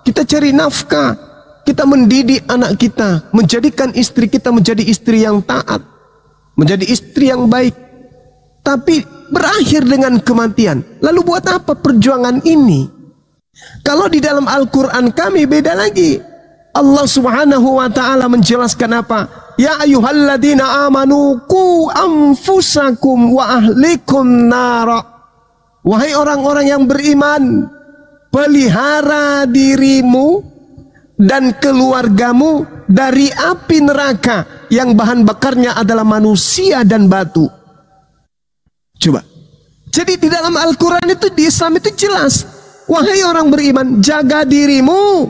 kita cari nafkah, kita mendidik anak kita, menjadikan istri kita menjadi istri yang taat, menjadi istri yang baik. Tapi berakhir dengan kematian. Lalu buat apa perjuangan ini? Kalau di dalam Al-Quran kami beda lagi. Allah Subhanahu wa ta'ala menjelaskan apa? Ya ayyuhalladzina amanu qu anfusakum wa ahlikum nara. Wahai orang-orang yang beriman, pelihara dirimu dan keluargamu dari api neraka yang bahan bakarnya adalah manusia dan batu. Coba. Jadi di dalam Al-Quran itu, di Islam itu jelas. Wahai orang beriman, jaga dirimu,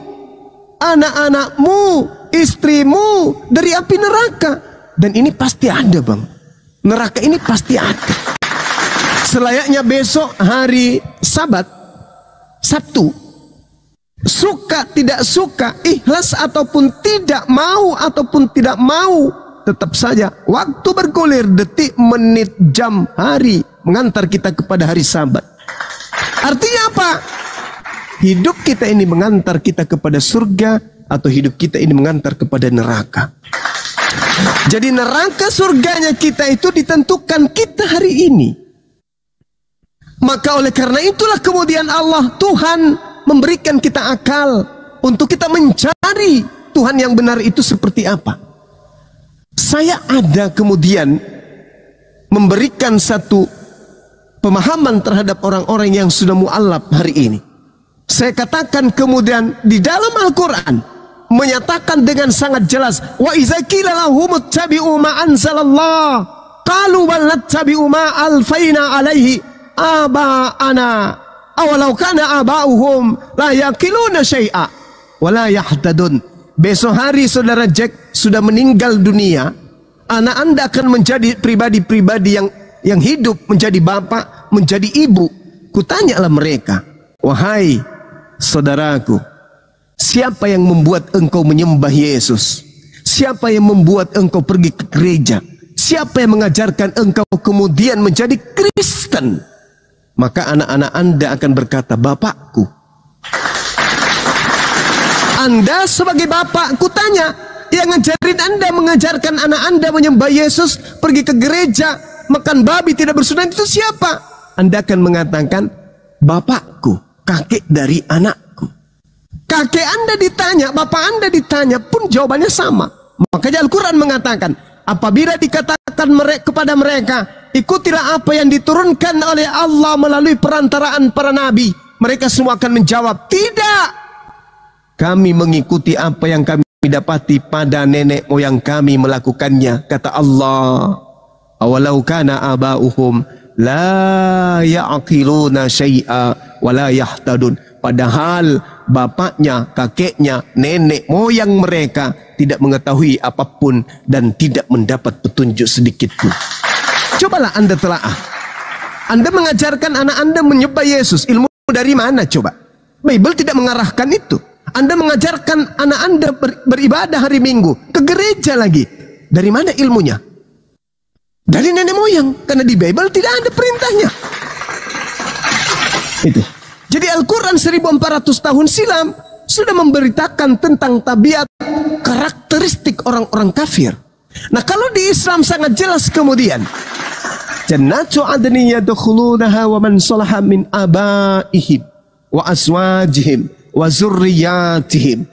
anak-anakmu, istrimu dari api neraka. Dan ini pasti ada, Bang. Neraka ini pasti ada. Selayaknya besok hari Sabat, Sabtu, suka tidak suka, ikhlas ataupun tidak mau tetap saja waktu bergulir, detik, menit, jam, hari mengantar kita kepada hari Sabat. Artinya apa? Hidup kita ini mengantar kita kepada surga atau hidup kita ini mengantar kepada neraka. Jadi neraka surganya kita itu ditentukan kita hari ini. Maka oleh karena itulah kemudian Allah Tuhan memberikan kita akal untuk kita mencari Tuhan yang benar itu seperti apa. Saya ada kemudian memberikan satu pemahaman terhadap orang-orang yang sudah mu'allaf hari ini. Saya katakan kemudian di dalam Al-Quran menyatakan dengan sangat jelas, wa iza qila lahum ittabi'u ma anzalallah qalu bal nattabi'u ma alfaina alaihi aba'ana awalau kana aba'uhum la yaqiluna syai'a wa la yahtadun. Besok hari saudara Jack sudah meninggal dunia, anak Anda akan menjadi pribadi-pribadi yang hidup, menjadi bapak, menjadi ibu. Kutanyalah mereka, wahai saudaraku, siapa yang membuat engkau menyembah Yesus? Siapa yang membuat engkau pergi ke gereja? Siapa yang mengajarkan engkau kemudian menjadi Kristen? Maka anak-anak Anda akan berkata, bapakku. Anda sebagai bapak, kutanya, yang ngajarin Anda, mengajarkan anak Anda menyembah Yesus, pergi ke gereja, makan babi, tidak bersunat, itu siapa? Anda akan mengatakan, bapakku, kakek dari anakku. Kakek Anda ditanya, bapak Anda ditanya, pun jawabannya sama. Makanya Al-Quran mengatakan, apabila dikatakan kepada mereka, ikutilah apa yang diturunkan oleh Allah melalui perantaraan para nabi, mereka semua akan menjawab, tidak. Kami mengikuti apa yang kami dapati pada nenek moyang kami melakukannya. Kata Allah, awalau kana aba'uhum la ya'qiluna syai'a wa la yahtadun. Padahal bapaknya, kakeknya, nenek moyang mereka tidak mengetahui apapun dan tidak mendapat petunjuk sedikit pun. Cobalah Anda telaah. Anda mengajarkan anak Anda menyembah Yesus, ilmu dari mana coba? Bible tidak mengarahkan itu. Anda mengajarkan anak Anda beribadah hari Minggu, ke gereja lagi. Dari mana ilmunya? Dari nenek moyang, karena di Bible tidak ada perintahnya. Itu. Jadi Al-Quran 1400 tahun silam sudah memberitakan tentang tabiat, karakteristik orang-orang kafir. Nah, kalau di Islam sangat jelas kemudian, jannatu adnin yadkhulunaha wa man salaha min abaihim wa azwajihim wa zurriyatihim.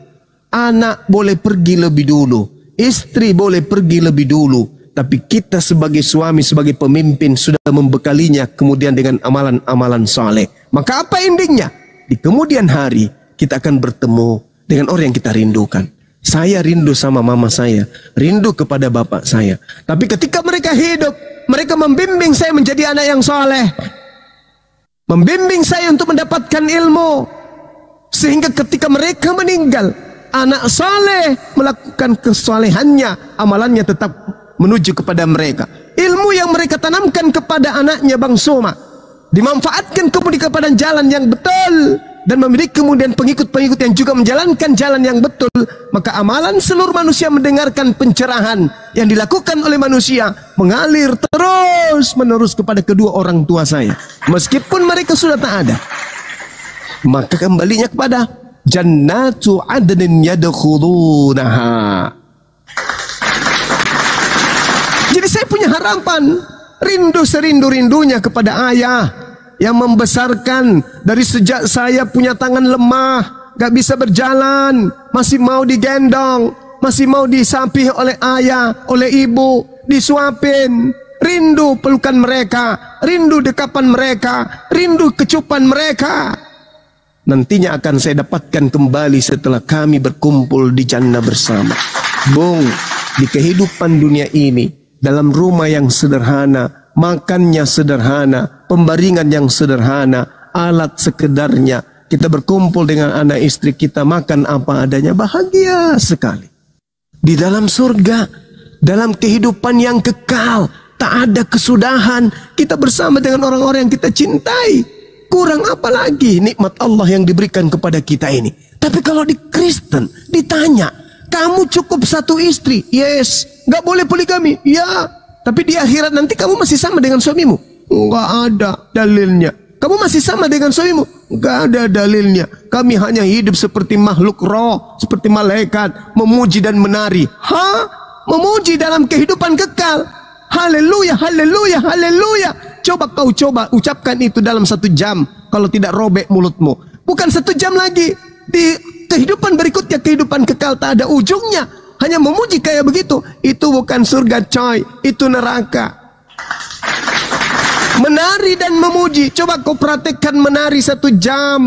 Anak boleh pergi lebih dulu, istri boleh pergi lebih dulu, tapi kita sebagai suami, sebagai pemimpin sudah membekalinya kemudian dengan amalan-amalan saleh. Maka apa endingnya? Di kemudian hari kita akan bertemu dengan orang yang kita rindukan. Saya rindu sama mama saya, rindu kepada bapak saya. Tapi ketika mereka hidup, mereka membimbing saya menjadi anak yang saleh, membimbing saya untuk mendapatkan ilmu, sehingga ketika mereka meninggal, anak saleh melakukan kesalehannya, amalannya tetap menuju kepada mereka. Ilmu yang mereka tanamkan kepada anaknya Bang Soma dimanfaatkan kemudian kepada jalan yang betul, dan memiliki kemudian pengikut-pengikut yang juga menjalankan jalan yang betul. Maka amalan seluruh manusia mendengarkan pencerahan yang dilakukan oleh manusia mengalir terus menerus kepada kedua orang tua saya, meskipun mereka sudah tak ada. Maka kembalinya kepada jannatu adnin yadkhulunaha. Jadi saya punya harapan, rindu serindu-rindunya kepada ayah yang membesarkan dari sejak saya punya tangan lemah, gak bisa berjalan, masih mau digendong, masih mau disapih oleh ayah, oleh ibu, disuapin. Rindu pelukan mereka, rindu dekapan mereka, rindu kecupan mereka. Nantinya akan saya dapatkan kembali setelah kami berkumpul di jannah bersama. Bung, di kehidupan dunia ini, dalam rumah yang sederhana, makannya sederhana, pembaringan yang sederhana, alat sekedarnya, kita berkumpul dengan anak istri kita, makan apa adanya, bahagia sekali. Di dalam surga, dalam kehidupan yang kekal, tak ada kesudahan, kita bersama dengan orang-orang yang kita cintai. Kurang apa lagi nikmat Allah yang diberikan kepada kita ini. Tapi kalau di Kristen ditanya, kamu cukup satu istri? Yes. Gak boleh poligami? Ya. Tapi di akhirat nanti kamu masih sama dengan suamimu? Enggak ada dalilnya. Kamu masih sama dengan suamimu? Enggak ada dalilnya. Kami hanya hidup seperti makhluk roh, seperti malaikat, memuji dan menari. Memuji dalam kehidupan kekal. Haleluya, haleluya, haleluya. Coba kau ucapkan itu dalam 1 jam. Kalau tidak robek mulutmu. Bukan 1 jam lagi. Di kehidupan berikutnya, kehidupan kekal tak ada ujungnya. Hanya memuji kayak begitu. Itu bukan surga coy. Itu neraka. Menari dan memuji. Coba kau praktekkan menari 1 jam.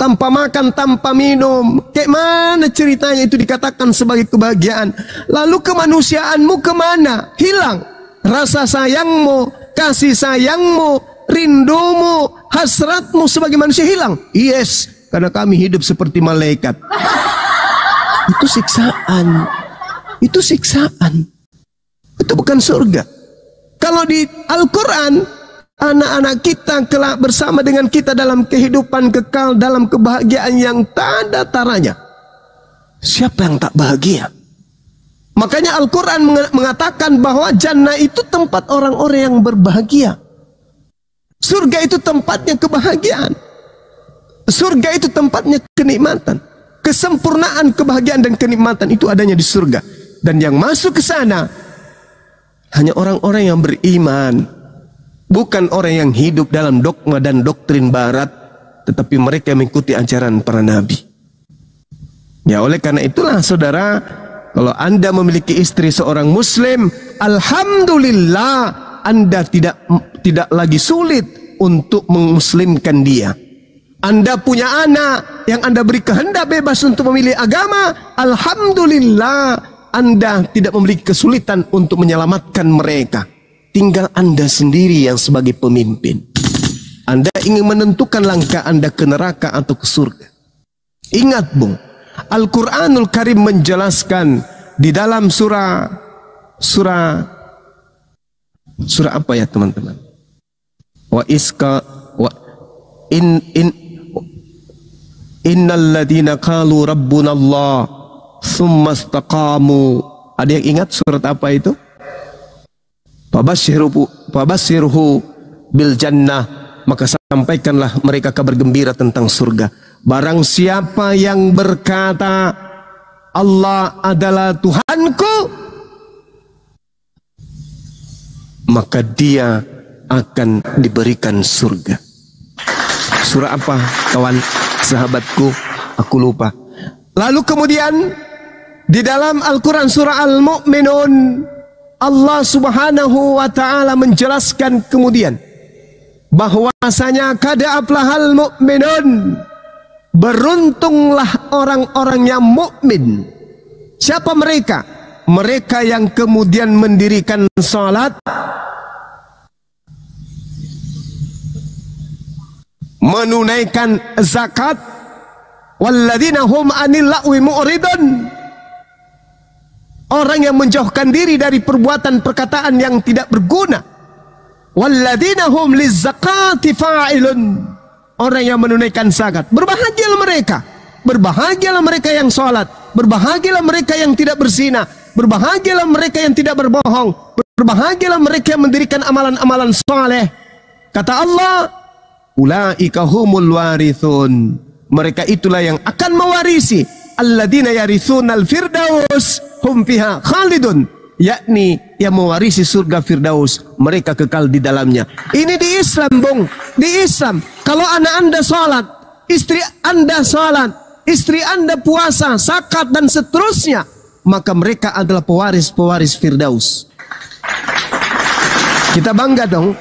Tanpa makan, tanpa minum. Kayak mana ceritanya itu dikatakan sebagai kebahagiaan. Lalu kemanusiaanmu kemana? Hilang. Rasa sayangmu, kasih sayangmu, rindumu, hasratmu sebagai manusia hilang. Yes, karena kami hidup seperti malaikat. Itu siksaan. Itu siksaan. Itu bukan surga. Kalau di Al-Quran, anak-anak kita kelak bersama dengan kita dalam kehidupan kekal, dalam kebahagiaan yang tak ada taranya. Siapa yang tak bahagia? Makanya Al-Quran mengatakan bahwa jannah itu tempat orang-orang yang berbahagia. Surga itu tempatnya kebahagiaan. Surga itu tempatnya kenikmatan. Kesempurnaan kebahagiaan dan kenikmatan itu adanya di surga. Dan yang masuk ke sana hanya orang-orang yang beriman. Bukan orang yang hidup dalam dogma dan doktrin barat, tetapi mereka mengikuti ajaran para nabi. Ya, oleh karena itulah saudara, kalau Anda memiliki istri seorang muslim, alhamdulillah, Anda tidak lagi sulit untuk memuslimkan dia. Anda punya anak yang Anda beri kehendak bebas untuk memilih agama, alhamdulillah, Anda tidak memiliki kesulitan untuk menyelamatkan mereka. Tinggal Anda sendiri yang sebagai pemimpin. Anda ingin menentukan langkah Anda ke neraka atau ke surga. Ingat bung, Al-Quranul Karim menjelaskan di dalam surah apa ya teman-teman? Innal ladina qalu rabbuna Allah tsumma istaqamu. Ada yang ingat surat apa itu? Fabashshirhu bil jannah, maka sampaikanlah mereka kabar gembira tentang surga. Barang siapa yang berkata Allah adalah Tuhanku, maka dia akan diberikan surga. Surah apa kawan sahabatku? Aku lupa. Lalu kemudian di dalam Al-Quran surah Al-Mu'minun, Allah subhanahu wa ta'ala menjelaskan kemudian bahwasanya kada aflahal mu'minun, beruntunglah orang-orang yang mukmin. Siapa mereka? Mereka yang kemudian mendirikan salat, menunaikan zakat, walladzina hum anil lagwi mu'ridun. Orang yang menjauhkan diri dari perbuatan perkataan yang tidak berguna. Walladzina hum lizzakati fa'ilun. Orang yang menunaikan zakat. Berbahagialah mereka. Berbahagialah mereka yang sholat. Berbahagialah mereka yang tidak berzina. Berbahagialah mereka yang tidak berbohong. Berbahagialah mereka yang mendirikan amalan-amalan saleh. Kata Allah, ulaika humul warithun. Mereka itulah yang akan mewarisi alladzina yarithunal firdaus hum fiha khalidun, yakni yang mewarisi surga Firdaus, mereka kekal di dalamnya. Ini di Islam, Bung. Di Islam, kalau anak Anda salat, istri Anda salat, istri Anda puasa, zakat dan seterusnya, maka mereka adalah pewaris-pewaris Firdaus. Kita bangga dong.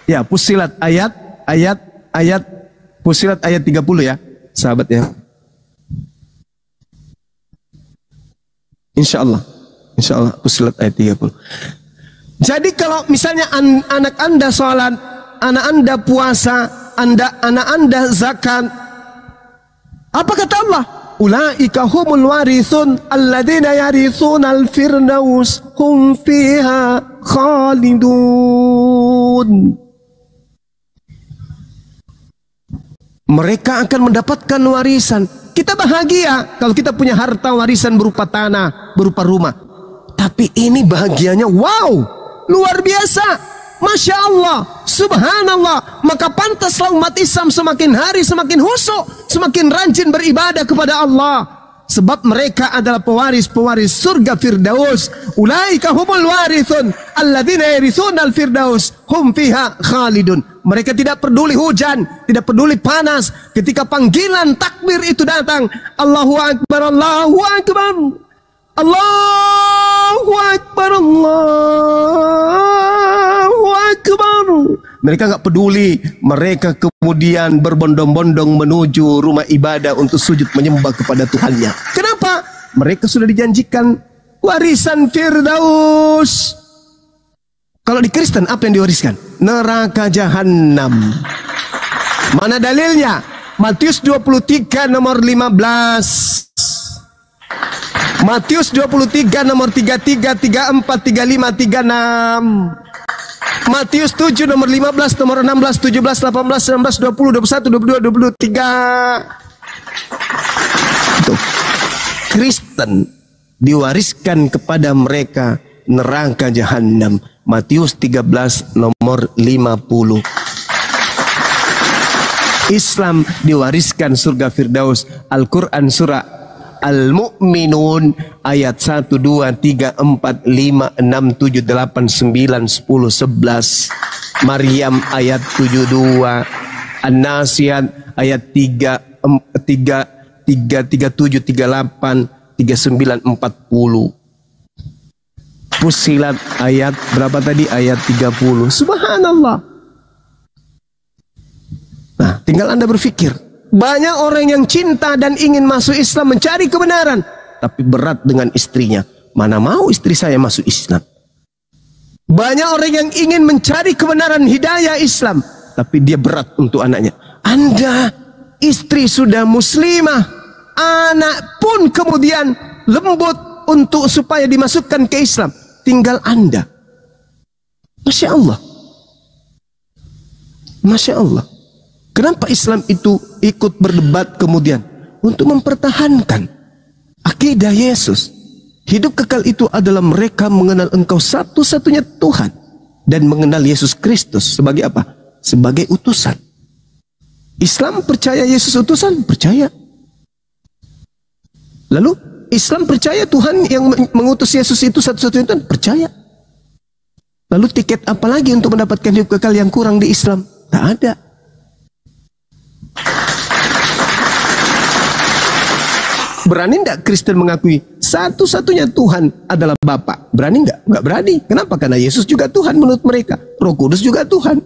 Ya, Fussilat ayat Fussilat ayat 30 ya, sahabat ya. Insya Allah Fussilat ayat 30. Jadi kalau misalnya anak Anda sholat, anak Anda puasa, anak Anda zakat, apa kata Allah? Ulaika humul warithun alladzina yarithunal firdaus hum fiha khalidun. Mereka akan mendapatkan warisan. Kita bahagia kalau kita punya harta warisan berupa tanah, berupa rumah. Tapi ini bahagianya wow, luar biasa, Masya Allah, Subhanallah. Maka pantaslah umat Islam semakin hari semakin khusyuk, semakin rajin beribadah kepada Allah. Sebab mereka adalah pewaris-pewaris surga Firdaus. Ulaika humul warithun alladzina yarithunal firdaus hum fiha khalidun. Mereka tidak peduli hujan, tidak peduli panas. Ketika panggilan takbir itu datang, Allahu Akbar, Allahu Akbar, Allahu Akbar, Allahu Akbar. Mereka nggak peduli. Mereka kemudian berbondong-bondong menuju rumah ibadah untuk sujud menyembah kepada Tuhannya. Kenapa? Mereka sudah dijanjikan warisan Firdaus. Kalau di Kristen apa yang diwariskan? Neraka jahanam. Mana dalilnya? Matius 23 nomor 15. Matius 23 nomor 33, 34, 35, 36. Matius 7 nomor 15, nomor 16, 17, 18, 19, 20, 21, 22, 23. Tuh. Kristen diwariskan kepada mereka neraka jahanam. Matius 13 nomor 50. Islam diwariskan surga Firdaus. Al-Quran surah Al-Mu'minun ayat 1, 2, 3, 4, 5, 6, 7, 8, 9, 10, 11. Maryam ayat 72. An-Nasiyat ayat 3, 37, 38, 39, 40. Fussilat ayat berapa tadi? Ayat 30. Subhanallah. Nah, tinggal Anda berpikir. Banyak orang yang cinta dan ingin masuk Islam, mencari kebenaran, tapi berat dengan istrinya. Mana mau istri saya masuk Islam? Banyak orang yang ingin mencari kebenaran hidayah Islam, tapi dia berat untuk anaknya. Anda istri sudah muslimah, anak pun kemudian lembut untuk supaya dimasukkan ke Islam. Tinggal Anda. Masya Allah. Masya Allah. Kenapa Islam itu ikut berdebat kemudian? Untuk mempertahankan akidah Yesus. Hidup kekal itu adalah mereka mengenal Engkau satu-satunya Tuhan. Dan mengenal Yesus Kristus sebagai apa? Sebagai utusan. Islam percaya Yesus utusan? Percaya. Lalu Islam percaya Tuhan yang mengutus Yesus itu satu-satunya Tuhan? Percaya. Lalu tiket apa lagi untuk mendapatkan hidup kekal yang kurang di Islam? Tak ada. Berani enggak Kristen mengakui satu-satunya Tuhan adalah Bapa? Berani enggak? Enggak berani. Kenapa? Karena Yesus juga Tuhan menurut mereka. Roh Kudus juga Tuhan.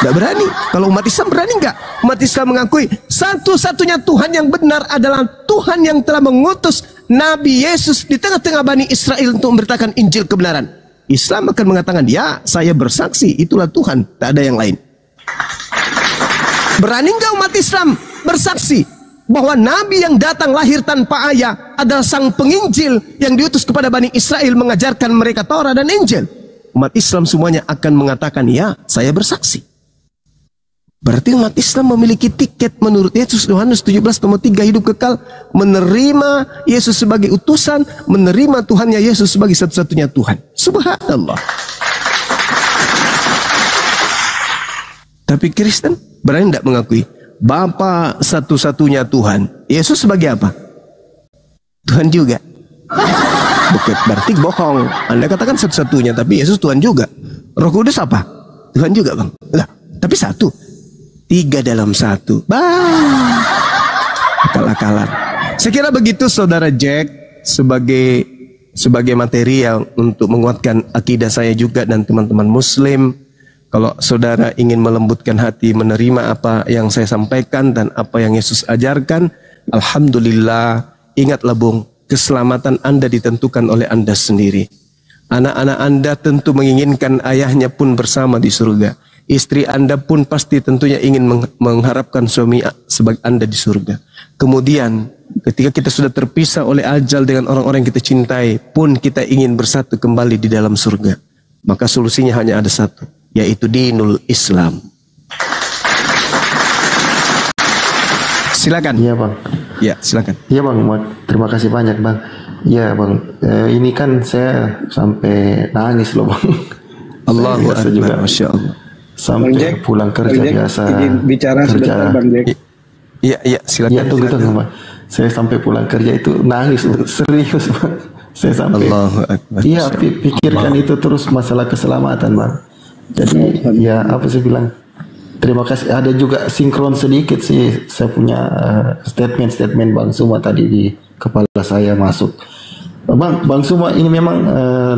Enggak berani. Kalau umat Islam berani enggak? Umat Islam mengakui satu-satunya Tuhan yang benar adalah Tuhan yang telah mengutus Nabi Yesus di tengah-tengah Bani Israel untuk memberitakan Injil kebenaran. Islam akan mengatakan, ya, saya bersaksi, itulah Tuhan, tak ada yang lain. Berani enggak umat Islam bersaksi bahwa Nabi yang datang lahir tanpa ayah adalah sang penginjil yang diutus kepada Bani Israel mengajarkan mereka Taurat dan Injil? Umat Islam semuanya akan mengatakan, ya, saya bersaksi. Berarti umat Islam memiliki tiket menurut Yesus. Yohanes 17 nomor 3, hidup kekal, menerima Yesus sebagai utusan, menerima Tuhannya Yesus sebagai satu-satunya Tuhan. Subhanallah. Tapi Kristen berani tidak mengakui Bapa satu-satunya Tuhan. Yesus sebagai apa? Tuhan juga. Bukan berarti bohong. Anda katakan satu-satunya, tapi Yesus Tuhan juga. Roh Kudus apa? Tuhan juga, Bang. Lah, tapi satu. 3 dalam 1. Akal-akalan. Saya kira begitu Saudara Jack, sebagai materi yang untuk menguatkan akidah saya juga dan teman-teman Muslim. Kalau saudara ingin melembutkan hati menerima apa yang saya sampaikan dan apa yang Yesus ajarkan, alhamdulillah, ingatlah Bung, keselamatan Anda ditentukan oleh Anda sendiri. Anak-anak Anda tentu menginginkan ayahnya pun bersama di surga. Istri Anda pun pasti tentunya ingin mengharapkan suami sebagai Anda di surga. Kemudian ketika kita sudah terpisah oleh ajal dengan orang-orang yang kita cintai, pun kita ingin bersatu kembali di dalam surga. Maka solusinya hanya ada satu, yaitu dinul Islam. Silakan. Iya Bang. Ya silakan. Iya Bang, terima kasih banyak Bang. Iya Bang, ini kan saya sampai nangis loh Bang. Allahu Akbar, Masya Allah. Sampai Jack, pulang kerja Bang biasa. Bicara kerja. Sebentar Bang Jack. Iya silakan. Iya tunggu Bang. Saya sampai pulang kerja itu nangis serius Bang. Saya sampai. Allahu Akbar. Iya pikirkan itu terus masalah keselamatan Bang. Jadi ya apa saya bilang. Terima kasih. Ada juga sinkron sedikit sih. Saya punya statement Bang Suma tadi di kepala saya masuk. Bang Suma ini memang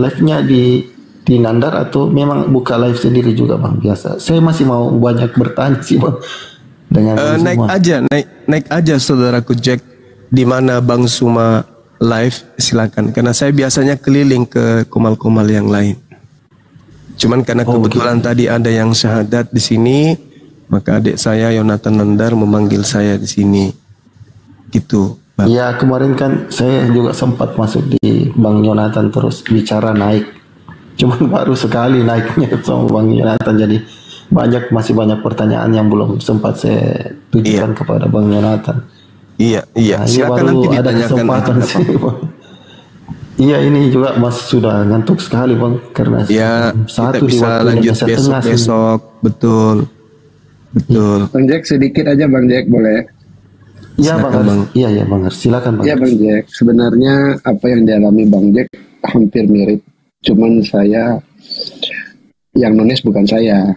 live-nya di Nandar atau memang buka live sendiri juga Bang biasa? Saya masih mau banyak bertanya sih Bang dengan Bang naik Suma. naik aja saudaraku Jack, di mana Bang Suma live silakan. Karena saya biasanya keliling ke komal-komal yang lain. Cuman karena kebetulan tadi ada yang syahadat di sini, maka adik saya Yonatan Nandar memanggil saya di sini. Gitu. Iya kemarin kan saya juga sempat masuk di Bang Yonatan terus bicara naik. Cuman baru sekali naiknya sama Bang Yonatan, jadi masih banyak pertanyaan yang belum sempat saya tujukan kepada Bang Yonatan. Iya. Nah, Silakan nanti ada kesempatan sih Bang. Iya ini juga masih sudah ngantuk sekali Bang karena kita bisa lanjut besok. Betul. Bang Jack sedikit aja Bang Jack boleh? Iya Bang. Iya Bang. Silakan Bang. Iya Bang Jack. Sebenarnya apa yang dialami Bang Jack hampir mirip. Cuman saya yang nonis bukan saya.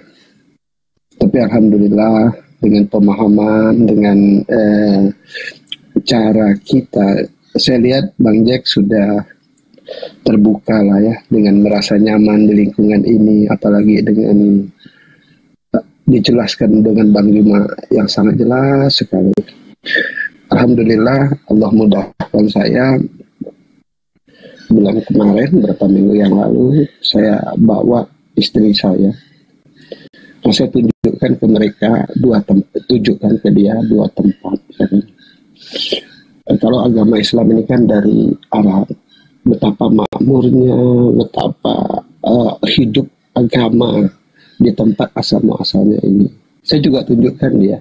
Tapi alhamdulillah dengan pemahaman, dengan cara kita, saya lihat Bang Jack sudah terbuka lah ya, dengan merasa nyaman di lingkungan ini, apalagi dengan dijelaskan dengan Bang Juma yang sangat jelas sekali. Alhamdulillah Allah mudahkan saya. Bulan kemarin, beberapa minggu yang lalu, saya bawa istri saya. Nah, saya tunjukkan ke mereka tunjukkan ke dia dua tempat. Kalau agama Islam ini kan dari Arab, betapa makmurnya, betapa hidup agama di tempat asal muasalnya ini. Saya juga tunjukkan dia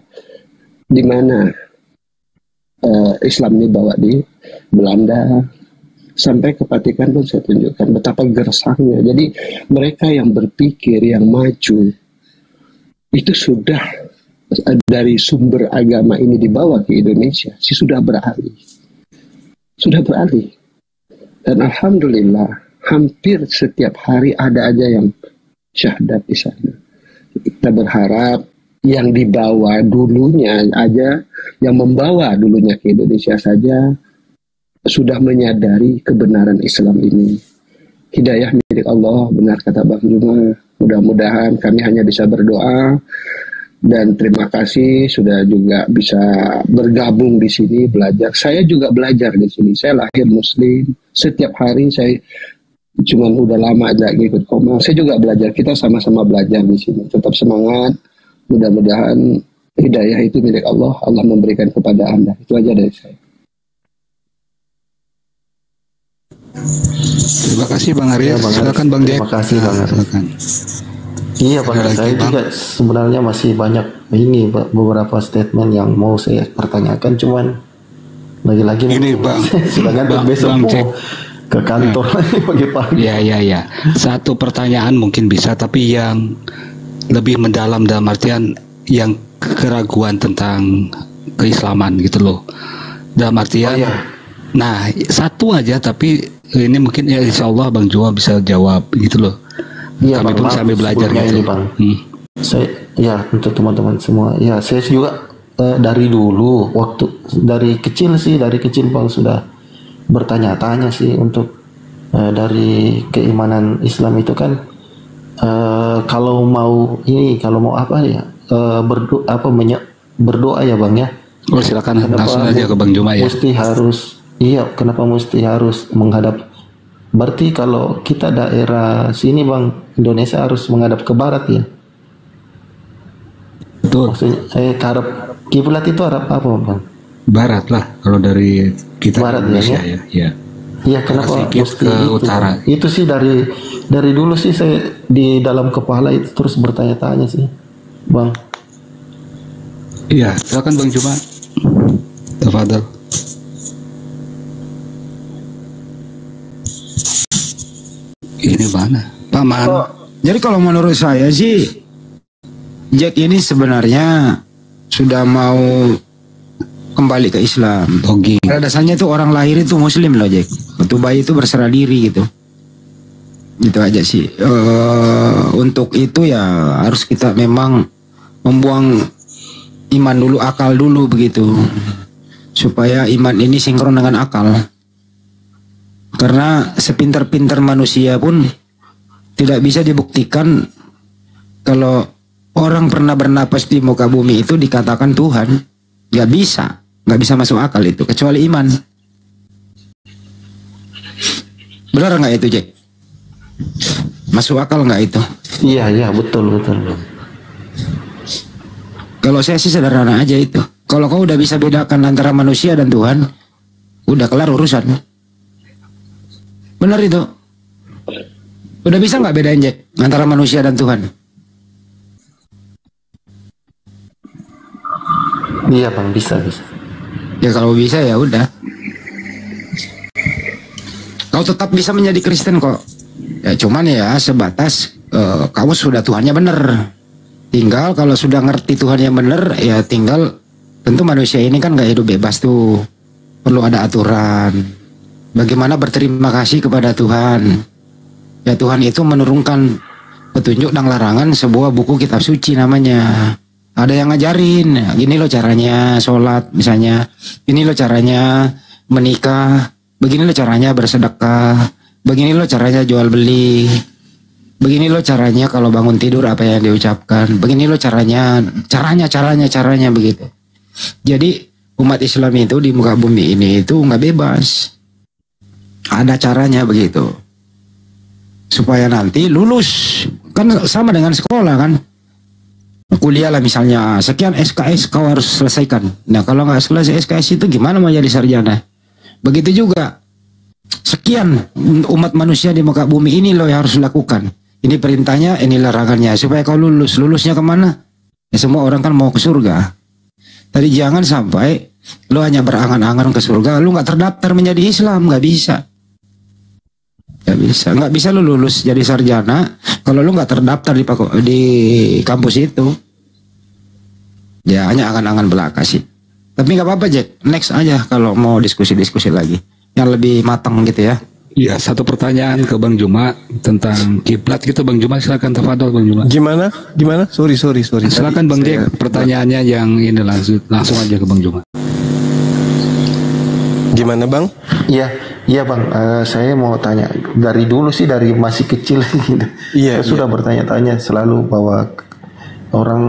di mana Islam ini bawa di Belanda. Sampai ke Vatikan pun saya tunjukkan betapa gersangnya. Jadi mereka yang berpikir, yang maju, itu sudah dari sumber agama ini dibawa ke Indonesia, sudah beralih. Dan alhamdulillah, hampir setiap hari ada aja yang syahadat di sana. Kita berharap yang dibawa dulunya aja, yang membawa dulunya ke Indonesia saja, sudah menyadari kebenaran Islam ini. Hidayah milik Allah, benar kata Bang Juma. Mudah-mudahan kami hanya bisa berdoa dan terima kasih sudah juga bisa bergabung di sini belajar. Saya juga belajar di sini. Saya lahir Muslim. Setiap hari saya cuman udah lama aja ngikut Komal. Saya juga belajar. Kita sama-sama belajar di sini. Tetap semangat. Mudah-mudahan hidayah itu milik Allah. Allah memberikan kepada Anda. Itu aja dari saya. Terima kasih Bang Arya. Silakan Bang Jack. Terima kasih Bang Arya. Iya Bang, saya juga sebenarnya masih banyak beberapa statement yang mau saya pertanyakan, cuman lagi-lagi ini Bang sudah ngantuk besok Bang Jack ke kantor lagi pagi-pagi. Ya. Satu pertanyaan mungkin bisa, tapi yang lebih mendalam dalam artian yang keraguan tentang keislaman gitu loh. Dalam artian, nah satu aja, tapi ini mungkin ya insya Allah Bang Juma bisa jawab gitu loh. Iya, Kami Bang, pun sambil belajar gitu. ini, Bang. Saya, ya untuk teman-teman semua, ya saya juga dari dulu dari kecil Bang sudah bertanya-tanya sih untuk dari keimanan Islam itu kan kalau mau apa ya berdoa ya Bang ya. Oh silakan langsung aja ke Bang Juma ya. Kenapa mesti harus menghadap? Berarti kalau kita daerah sini Bang, Indonesia harus menghadap ke barat ya. Betul. Maksudnya Arab kiblat itu Arab apa Bang? Barat lah kalau dari kita Barat Indonesia ya. Iya, kenapa mesti ke utara? Itu sih dari dulu sih saya di dalam kepala itu terus bertanya-tanya sih, Bang. Iya, silakan Bang Juma. Tafadhol. Ini mana? Paman. Jadi kalau menurut saya sih Jack ini sebenarnya sudah mau kembali ke Islam. Pada dasarnya itu orang lahir itu Muslim loh Jack. Waktu bayi itu berserah diri gitu. Gitu aja sih. Untuk itu ya harus kita memang membuang iman dulu, akal dulu begitu. Supaya iman ini sinkron dengan akal. Karena sepintar-pintar manusia pun tidak bisa dibuktikan kalau orang pernah bernapas di muka bumi itu dikatakan Tuhan. Gak bisa masuk akal itu kecuali iman. Benar nggak itu Jack? Masuk akal nggak itu? Iya betul. Kalau saya sih sederhana aja itu. Kalau kau udah bisa bedakan antara manusia dan Tuhan, udah kelar urusan. Benar itu. Udah bisa nggak bedain Jack antara manusia dan Tuhan? Iya Bang, bisa. Ya kalau bisa ya udah. Kau tetap bisa menjadi Kristen kok. Ya cuman ya sebatas kamu sudah Tuhannya benar. Tinggal kalau sudah ngerti Tuhannya benar, ya tinggal tentu manusia ini kan gak hidup bebas tuh. Perlu ada aturan. Bagaimana berterima kasih kepada Tuhan. Ya Tuhan itu menurunkan petunjuk dan larangan sebuah buku kitab suci namanya. Ada yang ngajarin, gini loh caranya sholat misalnya, gini loh caranya menikah, begini loh caranya bersedekah, begini loh caranya jual beli, begini loh caranya kalau bangun tidur apa yang diucapkan, begini loh caranya begitu. Jadi umat Islam itu di muka bumi ini itu nggak bebas, ada caranya begitu, supaya nanti lulus kan sama dengan sekolah kan. Kuliah lah misalnya, sekian SKS kau harus selesaikan. Nah kalau nggak selesai SKS itu gimana mau jadi sarjana? Begitu juga, sekian umat manusia di muka bumi ini loh yang harus lakukan. Ini perintahnya, ini larangannya. Supaya kau lulus. Lulusnya kemana? Ya semua orang kan mau ke surga. Tadi jangan sampai lo hanya berangan-angan ke surga, lo nggak terdaftar menjadi Islam, nggak bisa. Nggak bisa lo lulus jadi sarjana kalau lo nggak terdaftar di kampus itu. Ya hanya angan-angan belaka sih. Tapi nggak apa-apa Jack, next aja kalau mau diskusi-diskusi lagi yang lebih matang gitu ya. Iya, satu pertanyaan ke Bang Juma tentang kiblat gitu. Bang Juma silakan, tafadhol Bang Juma. Gimana? Sorry. Silakan Bang Jack, pertanyaannya yang ini langsung aja ke Bang Juma. Gimana Bang? Iya Bang, saya mau tanya dari dulu sih, dari masih kecil gitu. Saya sudah bertanya-tanya selalu bahwa orang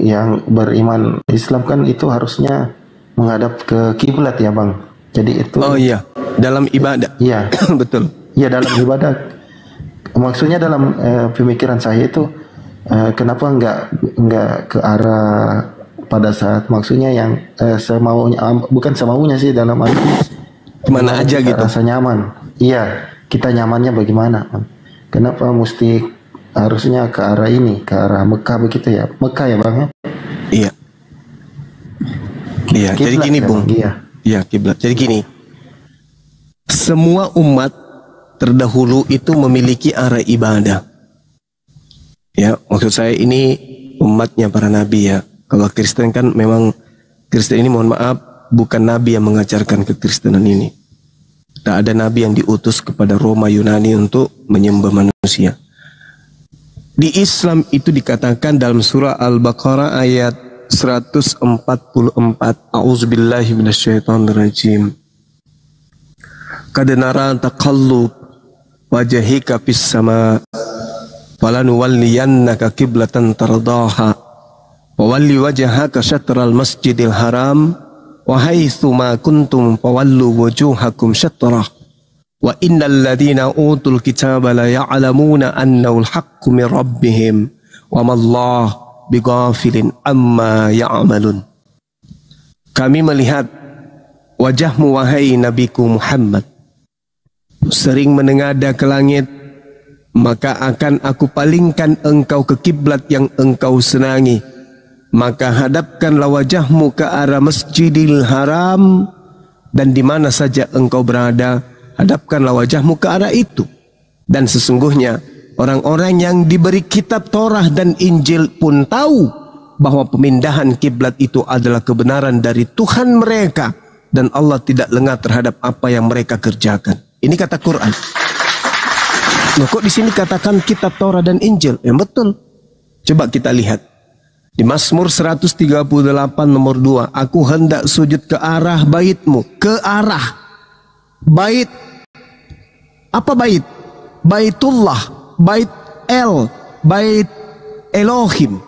yang beriman Islam kan itu harusnya menghadap ke kiblat ya Bang. Jadi itu. Oh iya, dalam ibadah. Iya, betul. Iya dalam ibadah. Maksudnya dalam pemikiran saya itu kenapa nggak ke arah pada saat maksudnya yang semaunya, bukan semaunya sih, dalam arti mana aja gitu. Rasa nyaman. Iya, kita nyamannya bagaimana, Bang? Kenapa mesti harusnya ke arah ini, ke arah Mekah begitu ya? Mekah ya, Bang? Iya. Iya, jadi gini, Bung. Iya, kiblat. Jadi gini. Semua umat terdahulu itu memiliki arah ibadah. Ya, maksud saya ini umatnya para nabi ya. Kalau Kristen kan memang, Kristen ini mohon maaf bukan nabi yang mengajarkan kekristenan ini. Tak ada nabi yang diutus kepada Roma Yunani untuk menyembah manusia. Di Islam itu dikatakan dalam surah Al-Baqarah ayat 144. A'udzubillahi minasyaitonirrajim. Qad nara taqallub wajhika fis sama falanuwalliyannaka qiblatan tardaha wa walli wajhaka syatral masjidil haram wa haitsu ma kuntum fawallu wujuhakum syatrah wa innal ladzina utul kitaba la ya'lamuna annahu al-haqqu min rabbihim wa mallahu bighafilin amma ya'malun. Kami melihat wajahmu wahai nabiku Muhammad sering menengadah ke langit, maka akan aku palingkan engkau ke kiblat yang engkau senangi. Maka hadapkanlah wajahmu ke arah Masjidil Haram, dan di mana saja engkau berada, hadapkanlah wajahmu ke arah itu. Dan sesungguhnya orang-orang yang diberi kitab Torah dan Injil pun tahu bahwa pemindahan kiblat itu adalah kebenaran dari Tuhan mereka, dan Allah tidak lengah terhadap apa yang mereka kerjakan. Ini kata Quran. Loh, kok di sini katakan kitab Torah dan Injil? Yang betul. Coba kita lihat. Di Mazmur 138 nomor 2. Aku hendak sujud ke arah baitmu. Ke arah. Bait. Apa bait? Baitullah. Bait El. Bait Elohim.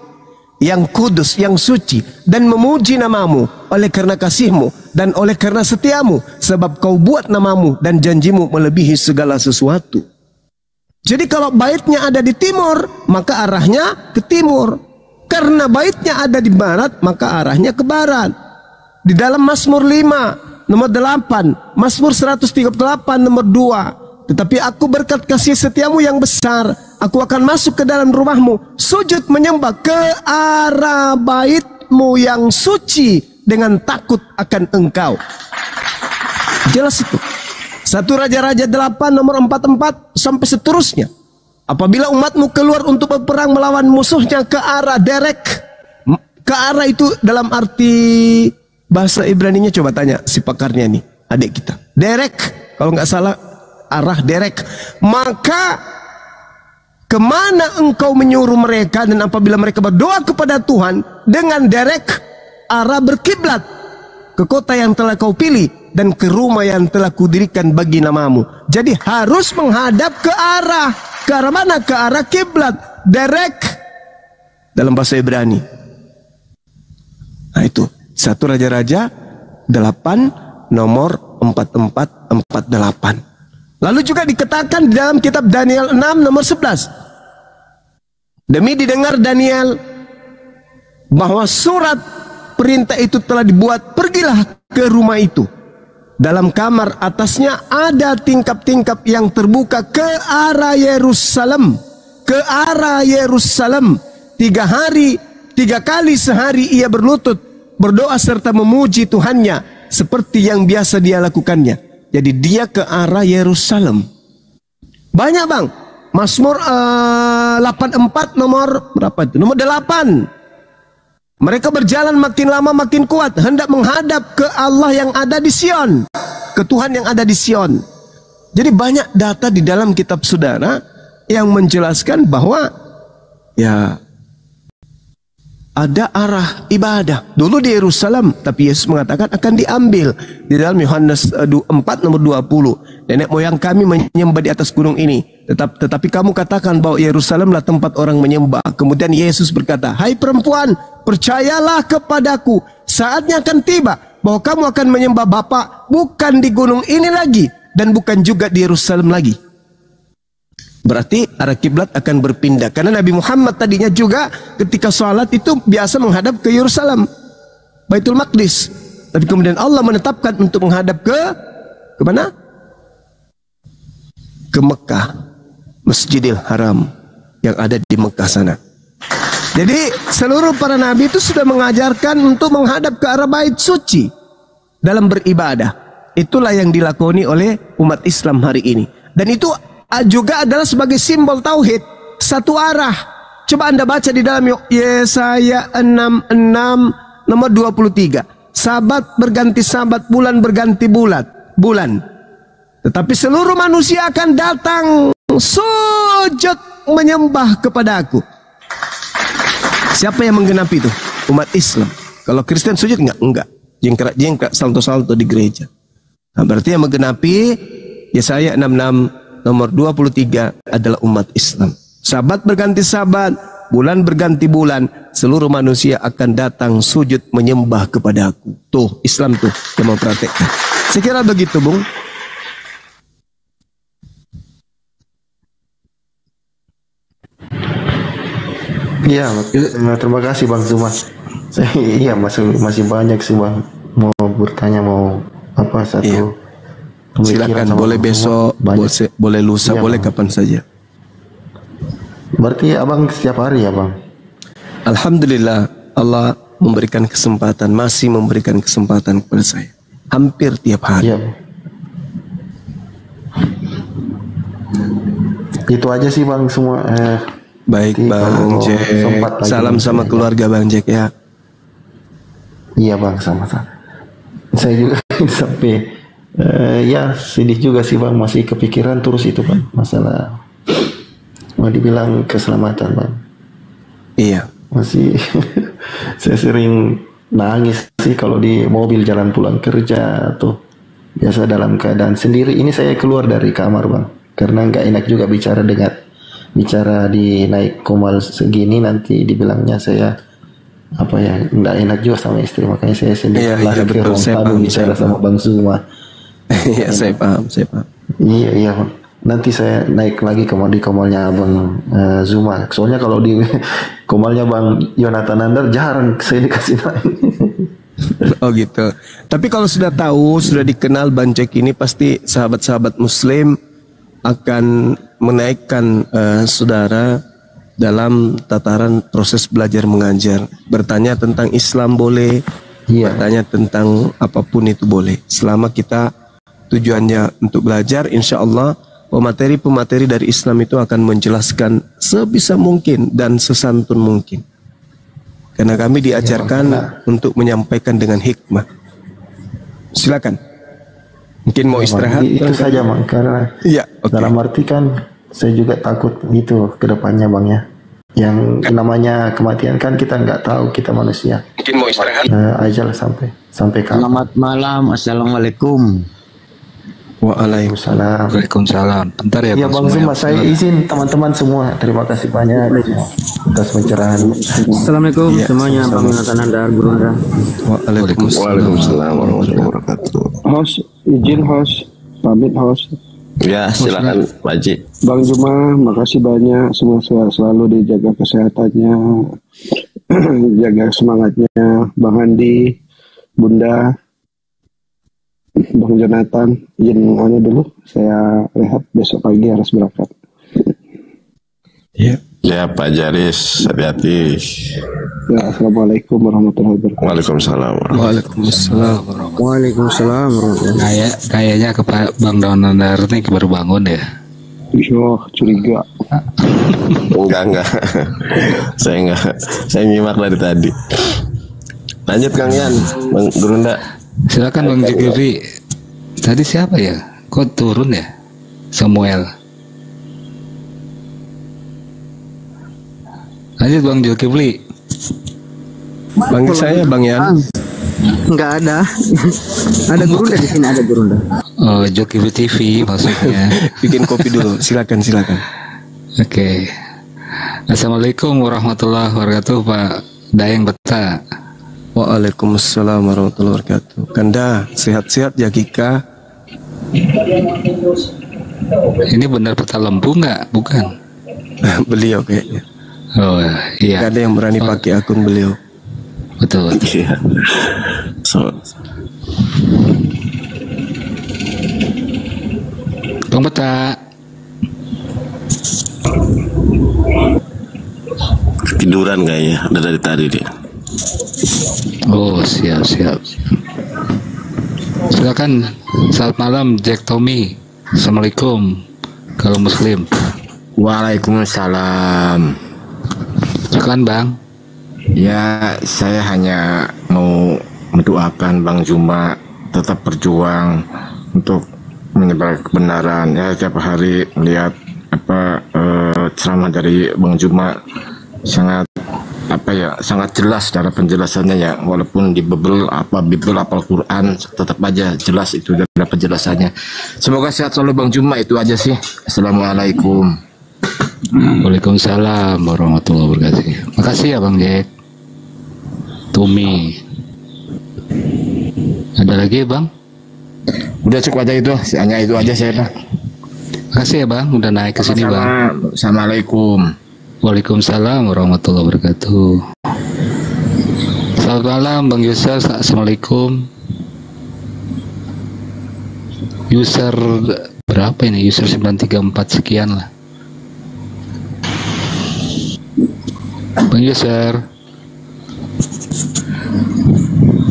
Yang kudus, yang suci. Dan memuji namamu. Oleh karena kasihmu. Dan oleh karena setiamu. Sebab kau buat namamu. Dan janjimu melebihi segala sesuatu. Jadi kalau baitnya ada di timur, maka arahnya ke timur. Karena baitnya ada di barat, maka arahnya ke barat. Di dalam Mazmur 5 nomor 8, Mazmur 138 nomor 2. Tetapi aku berkat kasih setiamu yang besar, aku akan masuk ke dalam rumahmu, sujud menyembah ke arah baitmu yang suci dengan takut akan engkau. Jelas itu. 1 Raja-Raja 8 nomor 44 sampai seterusnya. Apabila umatmu keluar untuk berperang melawan musuhnya ke arah derek. Ke arah itu dalam arti bahasa Ibraninya, coba tanya si pakarnya nih, adik kita. Derek, kalau nggak salah arah derek. Maka kemana engkau menyuruh mereka, dan apabila mereka berdoa kepada Tuhan dengan derek, arah berkiblat ke kota yang telah kau pilih dan ke rumah yang telah kudirikan bagi namamu. Jadi harus menghadap ke arah mana? Ke arah kiblat, derek dalam bahasa Ibrani. Nah itu 1 Raja-Raja 8 nomor 4448. Lalu juga dikatakan di dalam kitab Daniel 6 nomor 11. Demi didengar Daniel bahwa surat perintah itu telah dibuat, pergilah ke rumah itu. Dalam kamar atasnya ada tingkap-tingkap yang terbuka ke arah Yerusalem. Ke arah Yerusalem. 3 kali sehari ia berlutut, berdoa serta memuji Tuhannya seperti yang biasa dia lakukannya. Jadi dia ke arah Yerusalem. Banyak bang. Mazmur 84 nomor berapa itu? Nomor 8. Mereka berjalan makin lama makin kuat, hendak menghadap ke Allah yang ada di Sion, ke Tuhan yang ada di Sion. Jadi banyak data di dalam kitab saudara yang menjelaskan bahwa ya ada arah ibadah. Dulu di Yerusalem, tapi Yesus mengatakan akan diambil. Di dalam Yohanes 4 nomor 20. Nenek moyang kami menyembah di atas gunung ini. Tetapi kamu katakan bahwa Yerusalemlah tempat orang menyembah. Kemudian Yesus berkata, hai perempuan, percayalah kepadaku. Saatnya akan tiba bahwa kamu akan menyembah Bapa bukan di gunung ini lagi. Dan bukan juga di Yerusalem lagi. Berarti arah kiblat akan berpindah. Karena Nabi Muhammad tadinya juga ketika sholat itu biasa menghadap ke Yerusalem, Baitul Maqdis. Tapi kemudian Allah menetapkan untuk menghadap ke mana? Ke Mekah, Masjidil Haram yang ada di Mekah sana. Jadi seluruh para nabi itu sudah mengajarkan untuk menghadap ke arah bait suci dalam beribadah. Itulah yang dilakoni oleh umat Islam hari ini. Dan itu juga adalah sebagai simbol tauhid, satu arah. Coba Anda baca di dalam Yesaya 66 nomor 23. Sabat berganti sabat, bulan berganti bulan. Tetapi seluruh manusia akan datang sujud menyembah kepada aku. Siapa yang menggenapi itu? Umat Islam. Kalau Kristen sujud enggak. Jengkrak salto-salto di gereja. Nah, berarti yang menggenapi Yesaya 66 nomor 23 adalah umat Islam. Sabat berganti sabat, bulan berganti bulan, seluruh manusia akan datang sujud menyembah kepada aku. Tuh, Islam tuh yang mempraktekkan. Sekira begitu, Bung. Iya, terima kasih Bang Zuma. Iya, masih banyak sih Bang. Mau bertanya, mau apa satu? Iya. Silakan, boleh besok, boleh lusa, iya, boleh Bang. Kapan saja. Berarti Abang setiap hari ya Bang? Alhamdulillah, Allah memberikan kesempatan, masih memberikan kesempatan kepada saya. Hampir tiap hari. Iya. Itu aja sih Bang semua. Baik Bang Jack. Salam sama keluarga Bang Jack ya. Iya Bang, sama-sama. Saya juga sampai ya sedih juga sih Bang, masih kepikiran terus itu Bang, masalah mau dibilang keselamatan Bang. Iya. Masih saya sering nangis sih kalau di mobil jalan pulang kerja tuh. Biasa dalam keadaan sendiri. Ini saya keluar dari kamar Bang, karena nggak enak juga bicara di naik komal segini, nanti dibilangnya saya apa ya, nggak enak juga sama istri, makanya saya sendiri lari ke ruang tamu bicara sama Bang Zuma. Iya, saya paham. Iya Bang. Nanti saya naik lagi di komalnya Bang Zuma. Soalnya kalau di komalnya Bang Yonatan Andar jarang saya dikasih naik. Oh gitu. Tapi kalau sudah tahu, sudah dikenal Bang Jack ini, pasti sahabat-sahabat Muslim akan menaikkan saudara dalam tataran proses belajar mengajar. Bertanya tentang Islam boleh, bertanya tentang apapun itu boleh. Selama kita tujuannya untuk belajar, insya Allah pemateri dari Islam itu akan menjelaskan sebisa mungkin dan sesantun mungkin. Karena kami diajarkan untuk menyampaikan dengan hikmah. Silakan. Mungkin mau istirahat. Itu saja Bang, karena dalam arti kan saya juga takut itu ke depannya Bang ya. Yang namanya kematian kan kita nggak tahu, kita manusia. Mungkin mau istirahat. Ajal sampai kapan. Selamat malam. Assalamualaikum. Waalaikumsalam. Waalaikumsalam. Bentar ya Bang Zuma, saya izin teman-teman semua. Terima kasih banyak atas pencerahan. Assalamualaikum semuanya. Bang Yonatan Andar, Guru Andar. Waalaikumsalam warahmatullahi wabarakatuh. Host, izin host, pamit host. Ya, silakan Pak Haji. Bang Zuma, makasih banyak. Semua selalu dijaga kesehatannya, jaga semangatnya. Bang Andi, Bunda, Bang Jonathan, izin dulu. Saya rehat, besok pagi harus berangkat. Ya Pak Jaris, hati-hati. Ya, assalamualaikum warahmatullahi wabarakatuh. Waalaikumsalam. Waalaikumsalam warahmatullahi. Kayaknya ke Bang Donandar nih baru bangun ya. Iya, curiga. Enggak. Saya nyimak dari tadi. Lanjut Kang Yan, Bang Gurunda. Silakan Bang Zulkifli. Tadi siapa ya? Kok turun ya? Samuel. Lanjut Bang Zulkifli. Bang saya Bang Yan. Enggak ada. Ada Gurunda di sini, ada Gurunda. Oh, Zulkifli TV maksudnya. Bikin kopi dulu. Silakan. Oke. Assalamualaikum warahmatullahi wabarakatuh Pak Dayeng Beta. Waalaikumsalam warahmatullahi wabarakatuh. Kanda sehat-sehat ya Kika. Ini benar Peta Lembu nggak? Bukan. Beliau kayaknya. Oh iya. Gak ada yang berani pakai akun beliau. Betul. Iya. Bang Peta. Tiduran kayaknya, udah dari tadi dia. Oh siap. Silakan. Selamat malam Jack Tommy. Assalamualaikum. Kalau Muslim. Waalaikumsalam. Silakan Bang. Ya, saya hanya mau mendoakan Bang Juma tetap berjuang untuk menyebar kebenaran. Ya, tiap hari melihat ceramah dari Bang Juma sangat sangat jelas cara penjelasannya ya, walaupun di Bible apal Quran tetap aja jelas itu dari penjelasannya. Semoga sehat selalu Bang Juma, itu aja sih. Assalamualaikum. Waalaikumsalam warahmatullahi wabarakatuh. Makasih ya Bang Jack. Tumi. Ada lagi Bang? Udah cukup aja itu, hanya itu aja saya Pak. Makasih ya Bang, udah naik ke sini Bang. Assalamualaikum. Waalaikumsalam warahmatullahi wabarakatuh. Selamat malam Bang Yusuf. Assalamualaikum. User berapa ini? User 934 sekian lah. Bang Yusuf.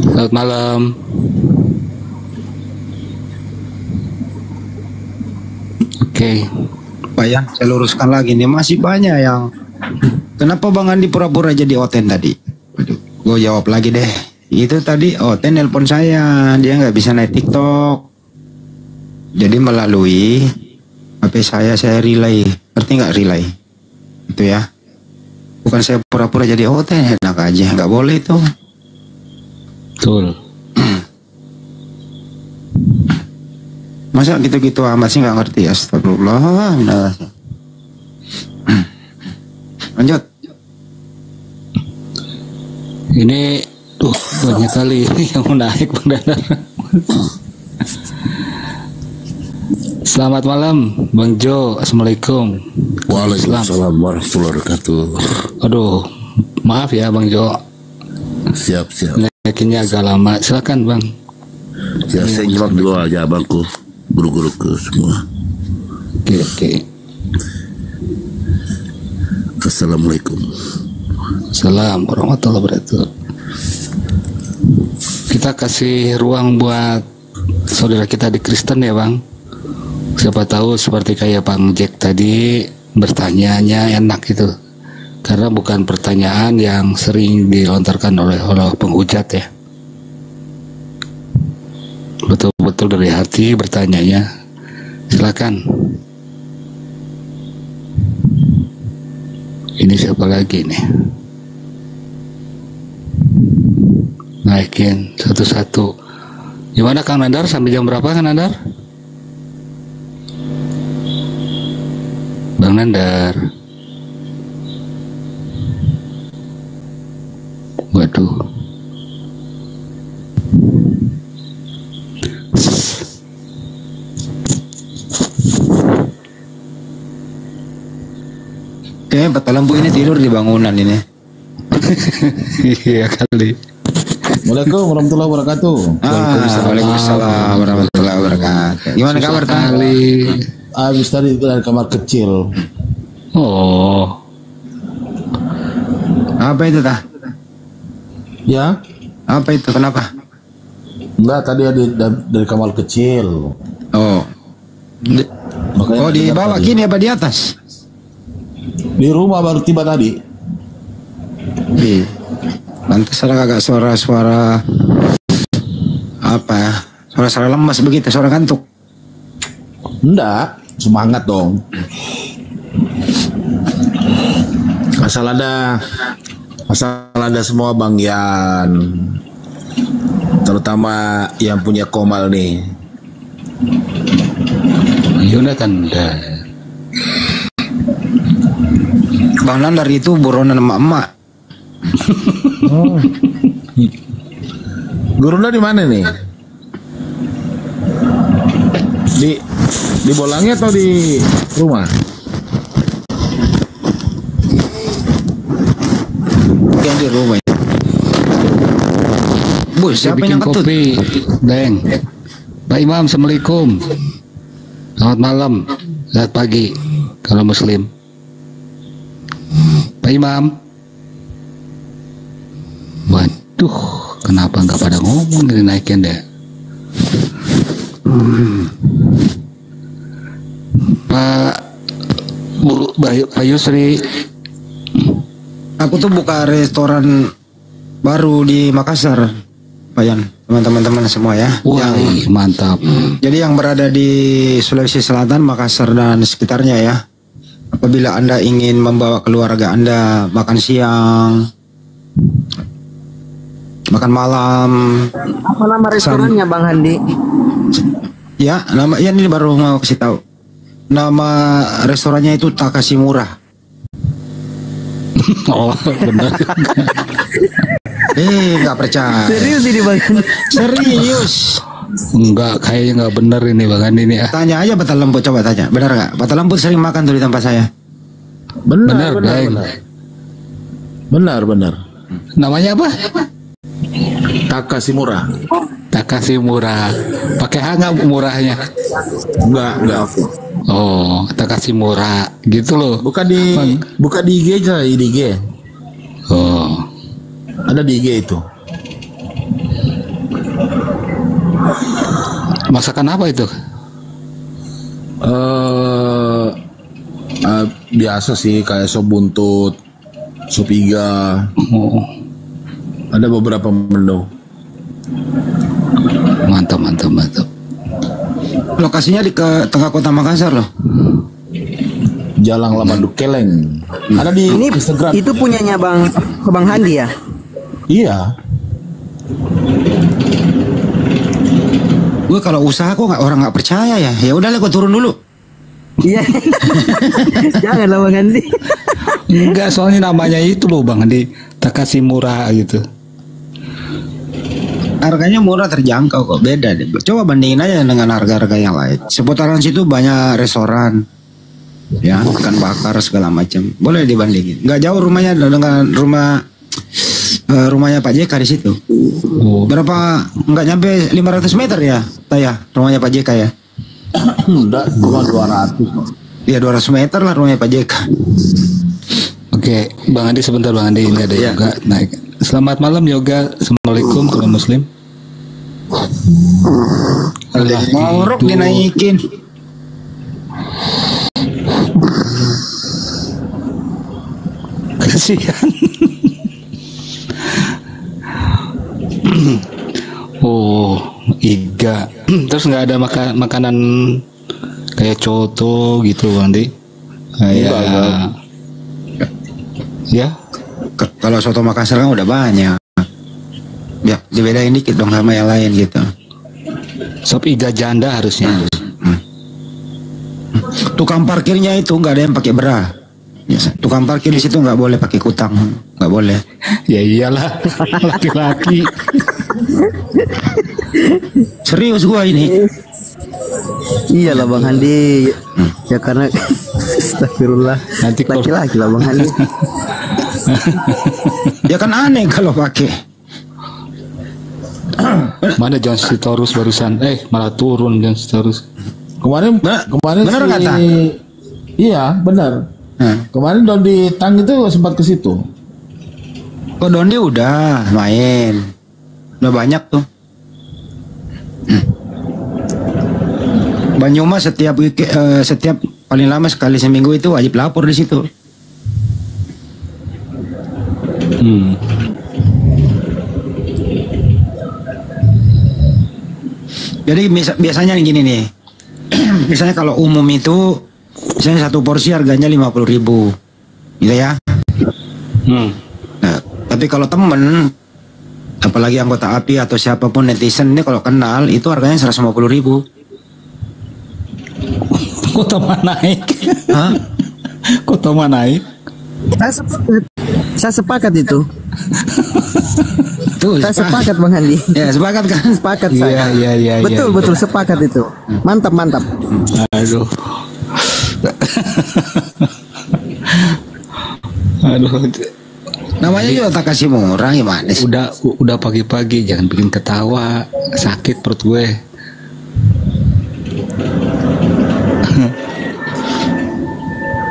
Selamat malam. Oke. Pak ya, saya luruskan lagi nih, masih banyak yang kenapa Bang Andi pura-pura jadi Oten tadi? Gue jawab lagi deh. Itu tadi Oten nelpon saya, dia nggak bisa naik TikTok. Jadi melalui HP saya relay. Ngerti nggak relay? Itu ya. Bukan saya pura-pura jadi Oten, enak aja, nggak boleh itu. Betul. Masa gitu-gitu amat sih nggak ngerti? Astagfirullah. Lanjut. Ini banyak kali yang mau naik Bang Danar. Selamat malam Bang Jo. Assalamualaikum. Waalaikumsalam warahmatullahi wabarakatuh. Aduh, maaf ya Bang Jo. Siap. Naikinnya agak lama. Silakan Bang. Ya, saya jawab dulu aja abangku. Guru-guru ke semua. Oke. Assalamualaikum. Assalamualaikum warahmatullahi wabarakatuh. Kita kasih ruang buat saudara kita di Kristen ya Bang. Siapa tahu seperti kayak Bang Jack tadi, bertanyanya enak gitu. Karena bukan pertanyaan yang sering dilontarkan oleh penghujat ya. Betul-betul dari hati bertanyanya. Silakan. Ini siapa lagi nih? Naikin satu-satu. Gimana Kang Nandar? Sampai jam berapa Kang Nandar? Bang Nandar. Waduh. Kayaknya Pak Lampu ini tidur di bangunan ini. Iya kali. Assalamualaikum warahmatullahi wabarakatuh. Waalaikumsalam warahmatullahi wabarakatuh. Gimana kabar kali? Habis tadi dari kamar kecil. Oh. Apa itu tah? Ya? Apa itu? Kenapa? Enggak, tadi dari kamar kecil. Oh. Makanya Di bawah tadi. gini apa di atas? Di rumah baru tiba tadi. Lantas ada agak suara-suara apa ya? Suara-suara lemas begitu, suara kantuk. Enggak, semangat dong. Asal ada semua Bang Yan, terutama yang punya Komal nih. Yonatan dah. Bang Nandar itu buronan emak-emak. Gurunda di mana nih? Di Bolangnya atau di rumah? Yang di rumah. Bos, siapa bikin yang ketut? kopi, Deng. Pak Imam, Assalamualaikum. Selamat malam, selamat pagi kalau Muslim. Pak Imam. Waduh, kenapa nggak pada ngomong ini naikin deh? Pak Yusri, Aku tuh buka restoran baru di Makassar, Pak Yan, teman-teman semua ya. Wah, mantap. Jadi yang berada di Sulawesi Selatan, Makassar dan sekitarnya ya. Apabila Anda ingin membawa keluarga Anda makan siang, makan malam. Apa nama restorannya Bang Handi? Ya, nama ya ini baru mau kasih tahu. Nama restorannya itu Takashimura. Oh, benar. Nggak percaya. Serius ini Bang? Serius. Enggak, kayaknya enggak benar ini Bang Andi ini ya. Tanya aja Batal Lemput, coba tanya. Benar nggak? Batal Lemput sering makan tuh di tempat saya. Benar. Namanya apa? Takashimura. Takashimura. Pakai H nggak murahnya? Enggak. Oh, Takashimura gitu loh. Bukan di IG aja, di IG. Oh. Ada di IG itu. Masakan apa itu? Biasa sih kayak sop buntut, sop iga. Oh. Ada beberapa menu. Mantap. Lokasinya di tengah kota Makassar loh. Jalan Lamanduk Keleng. Ada di Ini Instagram. itu punyanya Bang Handi ya? Iya. Gue kalau usaha kok orang nggak percaya ya. Ya udahlah, gue turun dulu. Iya. Janganlah Bang Handi. Enggak, soalnya namanya itu loh Bang Andi, Takashimura gitu. Harganya murah, terjangkau kok, beda deh. Coba bandingin aja dengan harga-harga yang lain. Seputaran situ banyak restoran, ya, ikan bakar segala macam. Boleh dibandingin. Nggak jauh rumahnya dengan rumahnya Pak JK di situ. Berapa? Nggak nyampe 500 meter ya, Taya, rumahnya Pak JK ya? Enggak, cuma 200. Iya 200 meter lah rumahnya Pak JK. Oke, Bang Andi sebentar Bang Andi, ini ada yoga naik. Selamat malam yoga. Assalamualaikum kalau muslim. Ngorok dinaikin. Kasihan. Oh, iga. Terus nggak ada makanan kayak coto gitu Bang Andi? Kayak ya. Kalau soto Makassar kan udah banyak. Ya, dibedain dikit dong sama yang lain gitu. Sop iga janda harusnya. Tukang parkirnya itu nggak ada yang pakai bra. Ya, tukang parkir di situ nggak boleh pakai kutang, nggak boleh. Ya iyalah, laki-laki. Serius gua ini. Iyalah Bang Handi. Ya karena astagfirullah. Nanti Laki-laki lah Bang Handi. Ya kan aneh kalau pakai. Mana John Sitorus barusan? Malah turun John Sitorus. Kemarin benar si, kata? Iya, benar. Kemarin Dondi Tang itu sempat ke situ. Kok Dondi udah main. Udah banyak tuh. Banyuma setiap paling lama sekali seminggu itu wajib lapor di situ. Jadi biasanya gini nih. Misalnya kalau umum itu, misalnya satu porsi harganya 50.000, gitu ya. Nah, tapi kalau temen, apalagi anggota API atau siapapun netizen ini kalau kenal itu harganya 150.000. Kok tambah naik? Hah? Kok tambah naik? Saya sepakat itu. Tuh, Saya sepakat Bang Handi. Ya, sepakat kan? Sepakat saya. Iya. Betul sepakat itu. Mantap. Aduh. Aduh. Namanya juga Takashimura, gimana sih? Udah pagi-pagi, jangan bikin ketawa, sakit perut gue.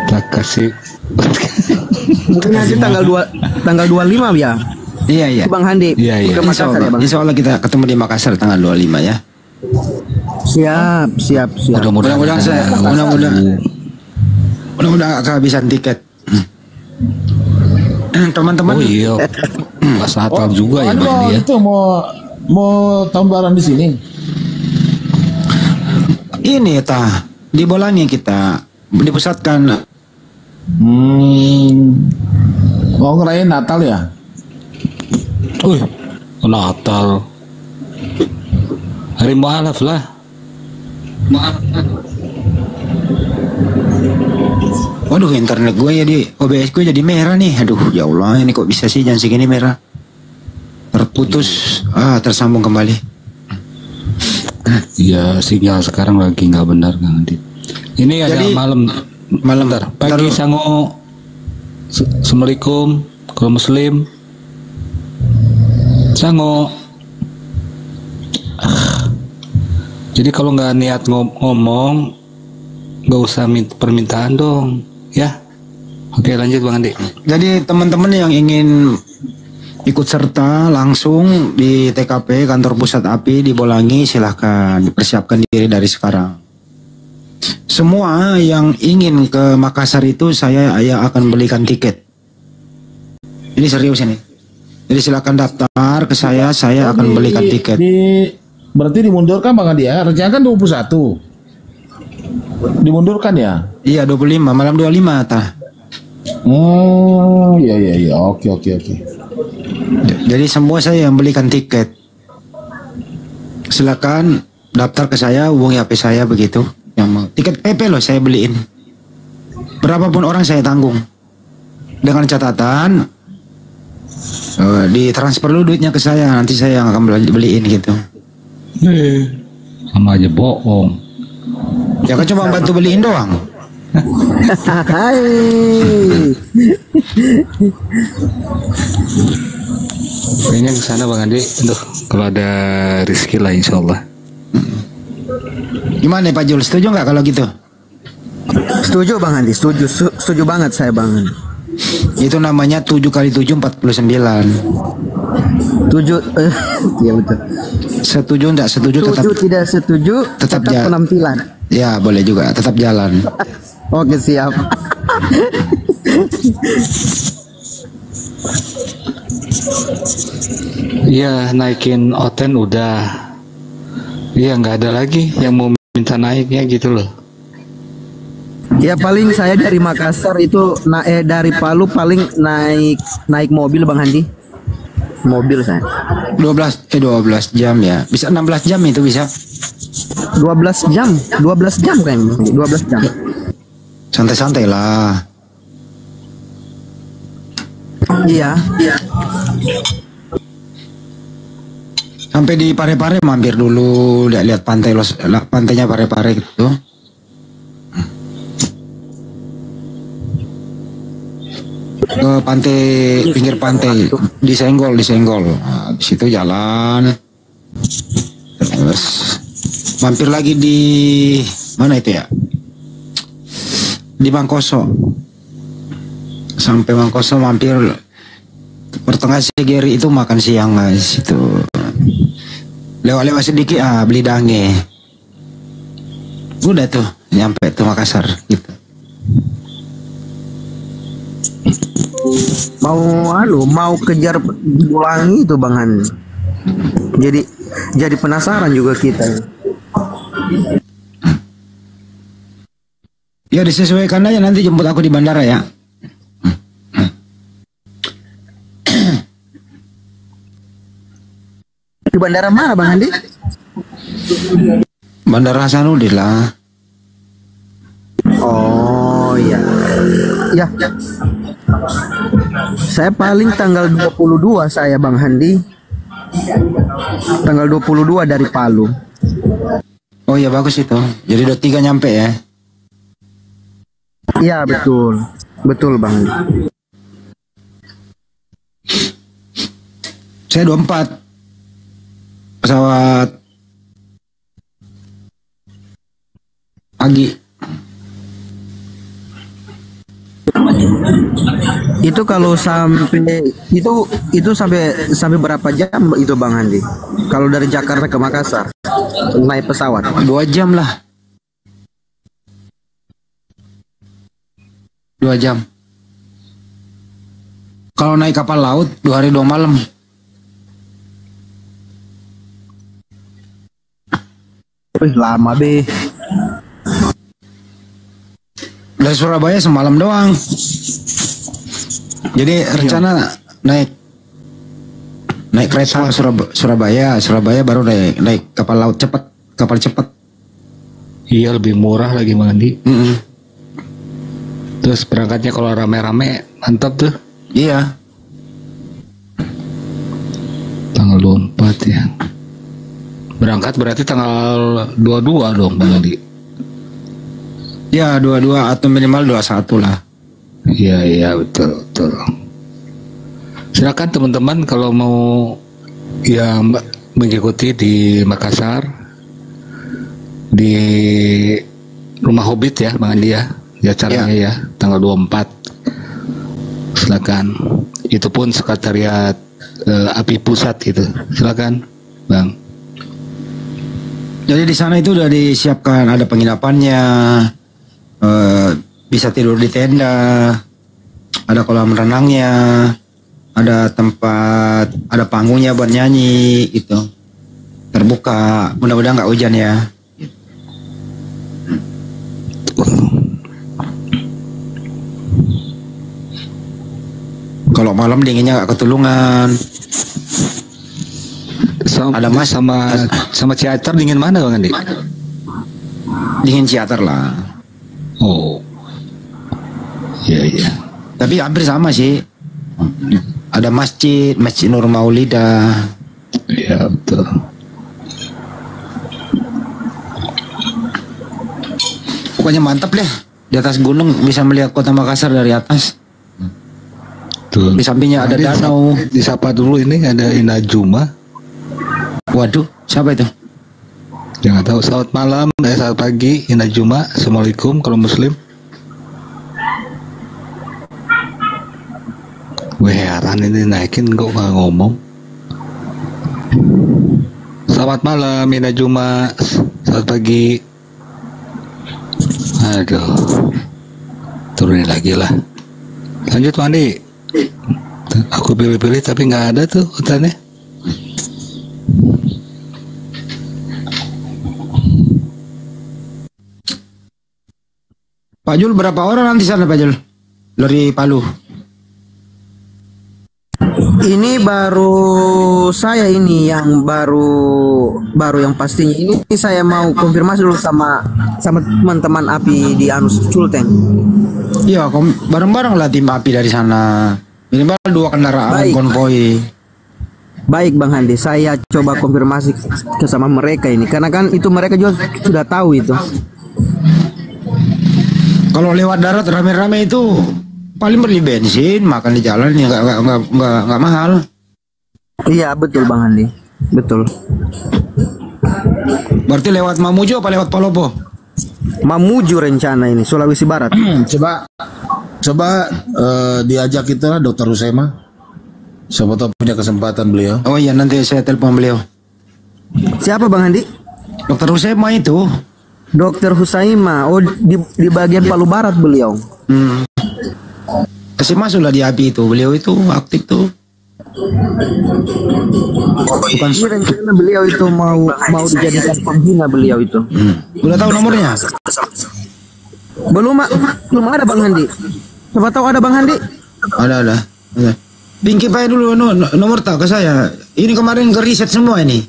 Takashimura. Mungkin nanti tanggal 25 ya. Iya. Bang Handi. Iya. Ke Makassar ya Bang. Insya Allah kita ketemu di Makassar tanggal 25 ya. Siap. Mudah-mudahan mudah-mudahan gak kehabisan tiket. teman-teman. Oh iya, pas Natal juga ya Bang dia. Itu mau tahun baran di sini. Ini di Bolangi kita dipusatkan. Mau ngerayain Natal ya? Natal. Hari Mu'alaf lah. Waduh, internet gue OBS gue jadi merah nih. Aduh, ya Allah, ini kok bisa sih jam segini merah? Terputus, tersambung kembali. Iya, sinyal sekarang lagi nggak benar Kang Adit. Ini ada malam bentar. Pagi sango. Assalamualaikum. Kalau Muslim. Sango. Jadi kalau nggak niat ngomong, nggak usah permintaan dong, ya. Oke, lanjut Bang Andi. Jadi teman-teman yang ingin ikut serta langsung di TKP kantor pusat API di Bolangi, silahkan dipersiapkan diri dari sekarang. Semua yang ingin ke Makassar itu saya akan belikan tiket. Ini serius ini. Jadi silakan daftar ke saya akan belikan tiket. Berarti dimundurkan Bang Andi ya? Rencana kan 21. Dimundurkan ya? Iya, 25, malam 25 Iya. Oke. Jadi semua saya yang belikan tiket. Silakan daftar ke saya, hubungi HP saya begitu. Yang mau tiket PP loh saya beliin. Berapapun orang saya tanggung. Dengan catatan ditransfer dulu duitnya ke saya, nanti saya yang akan beliin gitu. Sama aja bohong. Ya kan cuma bantu beliin doang. Kayaknya ke sana Bang Andi. Kalau ada rezeki lah insya Allah. Gimana Pak Jul, setuju nggak kalau gitu? Setuju Bang Andi, setuju banget saya Bang. Itu namanya 7 kali 7 49. 7 iya betul. Setuju enggak setuju tetap tidak setuju tetap penampilan. Ya boleh juga tetap jalan. Oke siap. Iya, naikin Oten udah. Iya, nggak ada lagi yang mau minta naiknya gitu loh. Ya paling saya dari Makassar itu dari Palu paling naik mobil Bang Handi. Mobil saya. 12 jam ya. Bisa 16 jam itu bisa. 12 jam kayaknya. 12 jam. Santai-santai lah. Iya. Sampai di Parepare mampir dulu, lihat pantainya Parepare gitu. Ke pinggir pantai disenggol. Nah, di situ jalan. Terus mampir lagi di mana itu ya? Di Mangkoso. Sampai Mangkoso mampir pertengah Segeri itu makan siang guys itu. Lewat-lewat sedikit beli dange. Udah tuh nyampe tuh Makassar gitu. Mau kejar Bolangi itu Bang Han. Jadi penasaran juga kita. Ya disesuaikan aja, nanti jemput aku di bandara ya. Di bandara mana Bang Andi? Bandara Hasanuddin lah. Oh iya. Ya. Saya paling tanggal 22 saya Bang Handi. Tanggal 22 dari Palu. Oh iya bagus itu. Jadi 23 nyampe ya. Iya betul. Betul Bang Handi. Saya 24 pesawat pagi. Itu kalau sampai itu sampai berapa jam itu Bang Handi? Kalau dari Jakarta ke Makassar naik pesawat 2 jam lah. 2 jam. Kalau naik kapal laut 2 hari 2 malam. Wih, lama be. Dari Surabaya semalam doang. Jadi rencana naik kereta Surabaya baru naik kapal laut cepat, kapal cepat. Iya, lebih murah lagi mandi. Terus berangkatnya kalau rame-rame mantap tuh. Iya. Tanggal 24 ya. Berangkat berarti tanggal 22 dong Bang Andi. Ya 22 atau minimal 21 lah. Iya betul. Silakan teman-teman kalau mau yang mengikuti di Makassar di Rumah Hobbit ya Bang Andi ya. Ya caranya ya tanggal 24. Silakan. Itu pun sekretariat API Pusat gitu. Silakan Bang. Jadi di sana itu udah disiapkan, ada penginapannya, bisa tidur di tenda, ada kolam renangnya, ada tempat, ada panggungnya buat nyanyi gitu. Terbuka, mudah-mudahan nggak hujan ya. Kalau malam dinginnya nggak ketulungan. Ada mas sama teater dingin mana Bang Andi? Dingin teater lah. Oh. Iya. Tapi hampir sama sih. Ada masjid Nur Maulidah. Iya betul. Pokoknya mantap deh. Di atas gunung bisa melihat kota Makassar dari atas. Tuh. Di sampingnya ada danau. Disapa dulu ini ada Inajuma. Waduh, siapa itu? Jangan tahu. Selamat malam, selamat pagi, Inajuma. Assalamualaikum kalau Muslim. Gue heran ini naikin kok nggak ngomong. Selamat malam, Inajuma. Selamat pagi. Aduh, turunin lagi lah. Lanjut Mandi. Aku pilih-pilih tapi nggak ada tuh hutannya. Pak Jul, berapa orang nanti sana Pak Jul? Dari Palu. Ini baru saya ini yang baru yang pastinya. Ini saya mau konfirmasi dulu sama teman-teman API di Anus Culteng. Iya, bareng-bareng lah tim API dari sana. Minimal 2 kendaraan konvoi. Baik Bang Handi, saya coba konfirmasi ke sama mereka ini karena kan itu mereka juga sudah tahu itu. Kalau lewat darat rame-rame itu paling beli bensin, makan di jalan ya nggak mahal. Iya betul Bang Handi, betul. Berarti lewat Mamuju apa lewat Palopo? Mamuju rencana ini Sulawesi Barat. Coba diajak kita lah Dokter Husaima. Siapa tahu punya kesempatan beliau. Oh iya, nanti saya telepon beliau. Siapa Bang Handi? Dokter Husaima itu. Dokter Husaima, oh di bagian Palu Barat beliau. Kasih masuklah di API itu, beliau itu aktif tuh. Bukan rencana beliau itu mau dijadikan pembina beliau itu. Udah tahu nomornya? Belum ada Bang Handi. Siapa tahu ada Bang Handi? Ada. Pinky pakai dulu nomor tak ke saya. Ini kemarin ke riset semua ini.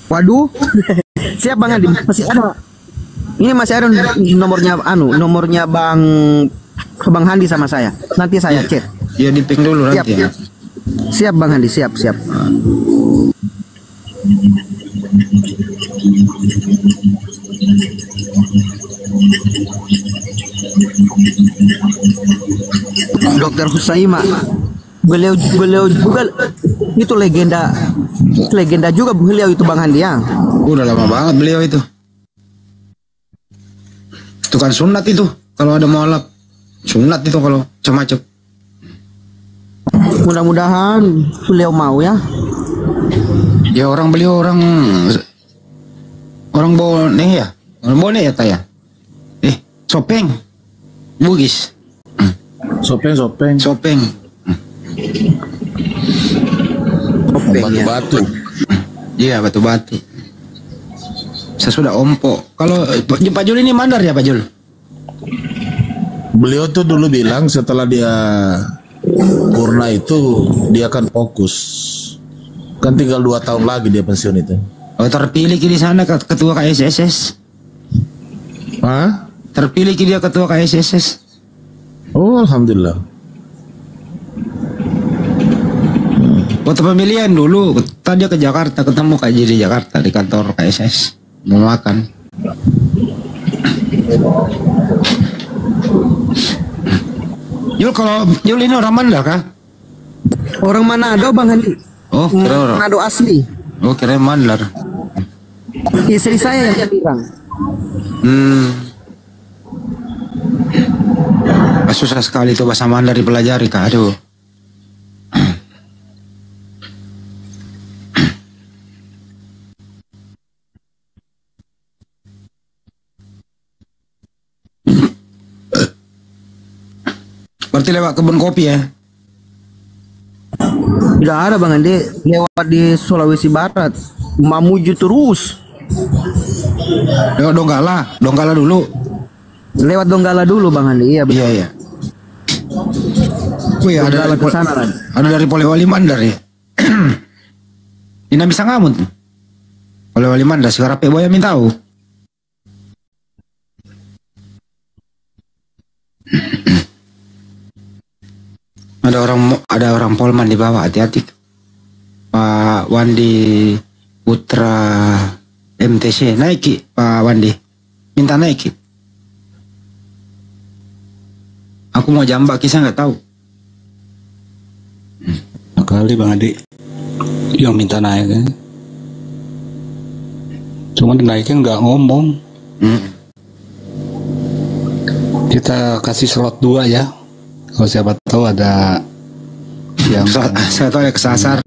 Waduh. Siap Bang Handi, masih ada. Ini masih ada nomornya Bang Handi sama saya. Nanti saya cek. Ya di ping dulu nanti ya. Siap Bang Handi, siap. Dokter Husaima, beliau juga itu legenda juga beliau itu Bang Handi ya. Udah lama banget beliau itu. Itu kan sunat itu kalau ada mualaf. Sunat itu kalau macam-macam. Mudah-mudahan beliau mau ya. Ya beliau orang Bone ya. Orang Bone ya Taya. Sopeng. Bugis. Sopeng. Batu-batu. Iya, batu-batu. Saya sudah ompo. Kalau Pak Jul ini mandar ya, Pak Jul? Beliau tuh dulu bilang setelah dia purna itu dia akan fokus. Kan tinggal 2 tahun lagi dia pensiun itu. Oh, terpilih di sana ketua KSSS. Hah? Terpilih dia ketua KSSS. Oh, alhamdulillah. Waktu pemilihan dulu, tadi dia ke Jakarta, ketemu Kak Ji di Jakarta di kantor KSS mau makan. Jul, kalau Jul ini orang Mandar kah? Orang Manado Bang Handi. Oh, kira orang Manado asli. Oh, kira Mandar. Istri saya yang bilang. Susah sekali itu bahasa Mandar dipelajari, Kak. Aduh. Berarti lewat kebun kopi ya? Tidak ada Bang Andi, lewat di Sulawesi Barat. Mamuju terus. Lewat Donggala dulu. Lewat Donggala dulu Bang Andi, iya betul. Iya. Wih, ada dari kesana, kan? Ada dari Polewali Mandar ya. Ini bisa ngamut. Polewali Mandar sekarang Pak Boya minta tahu. Ada orang Polman di bawah, hati-hati. Pak Wandi Putra MTC naiki Pak Wandi, minta naiki. Aku mau jambak kisah nggak tahu. Kali Bang Adi yang minta naik kan. Cuman naiknya nggak ngomong. Kita kasih slot 2 ya. Kalau siapa tahu ada yang saya tahu ya kesasar.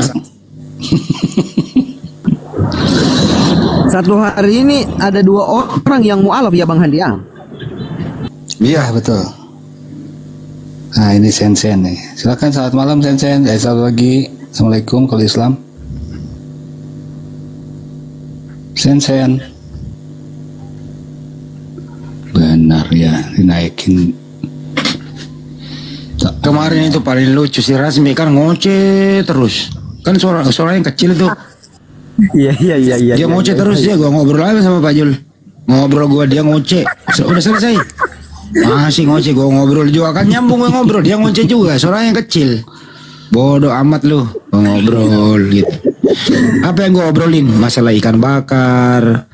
Satu hari ini ada 2 orang yang mualaf ya Bang Handi. Iya betul. Nah ini Sensen nih. Silakan, selamat malam Sensen. Selamat pagi. Assalamualaikum kalau Islam. Sensen. Benar ya, dinaikin. Kemarin itu paling lucu si Rasmi kan ngoceh terus. Kan suara yang kecil itu. Iya. Dia ngoceh terus ya. Gua ngobrol aja sama Pak Jul. Ngobrol dia ngoceh. Udah selesai. Masih ngoceh, gue ngobrol juga kan nyambung, gue ngobrol, dia ngoceh juga, suaranya kecil. Bodoh amat lu, gue ngobrol gitu. Apa yang gue obrolin? Masalah ikan bakar,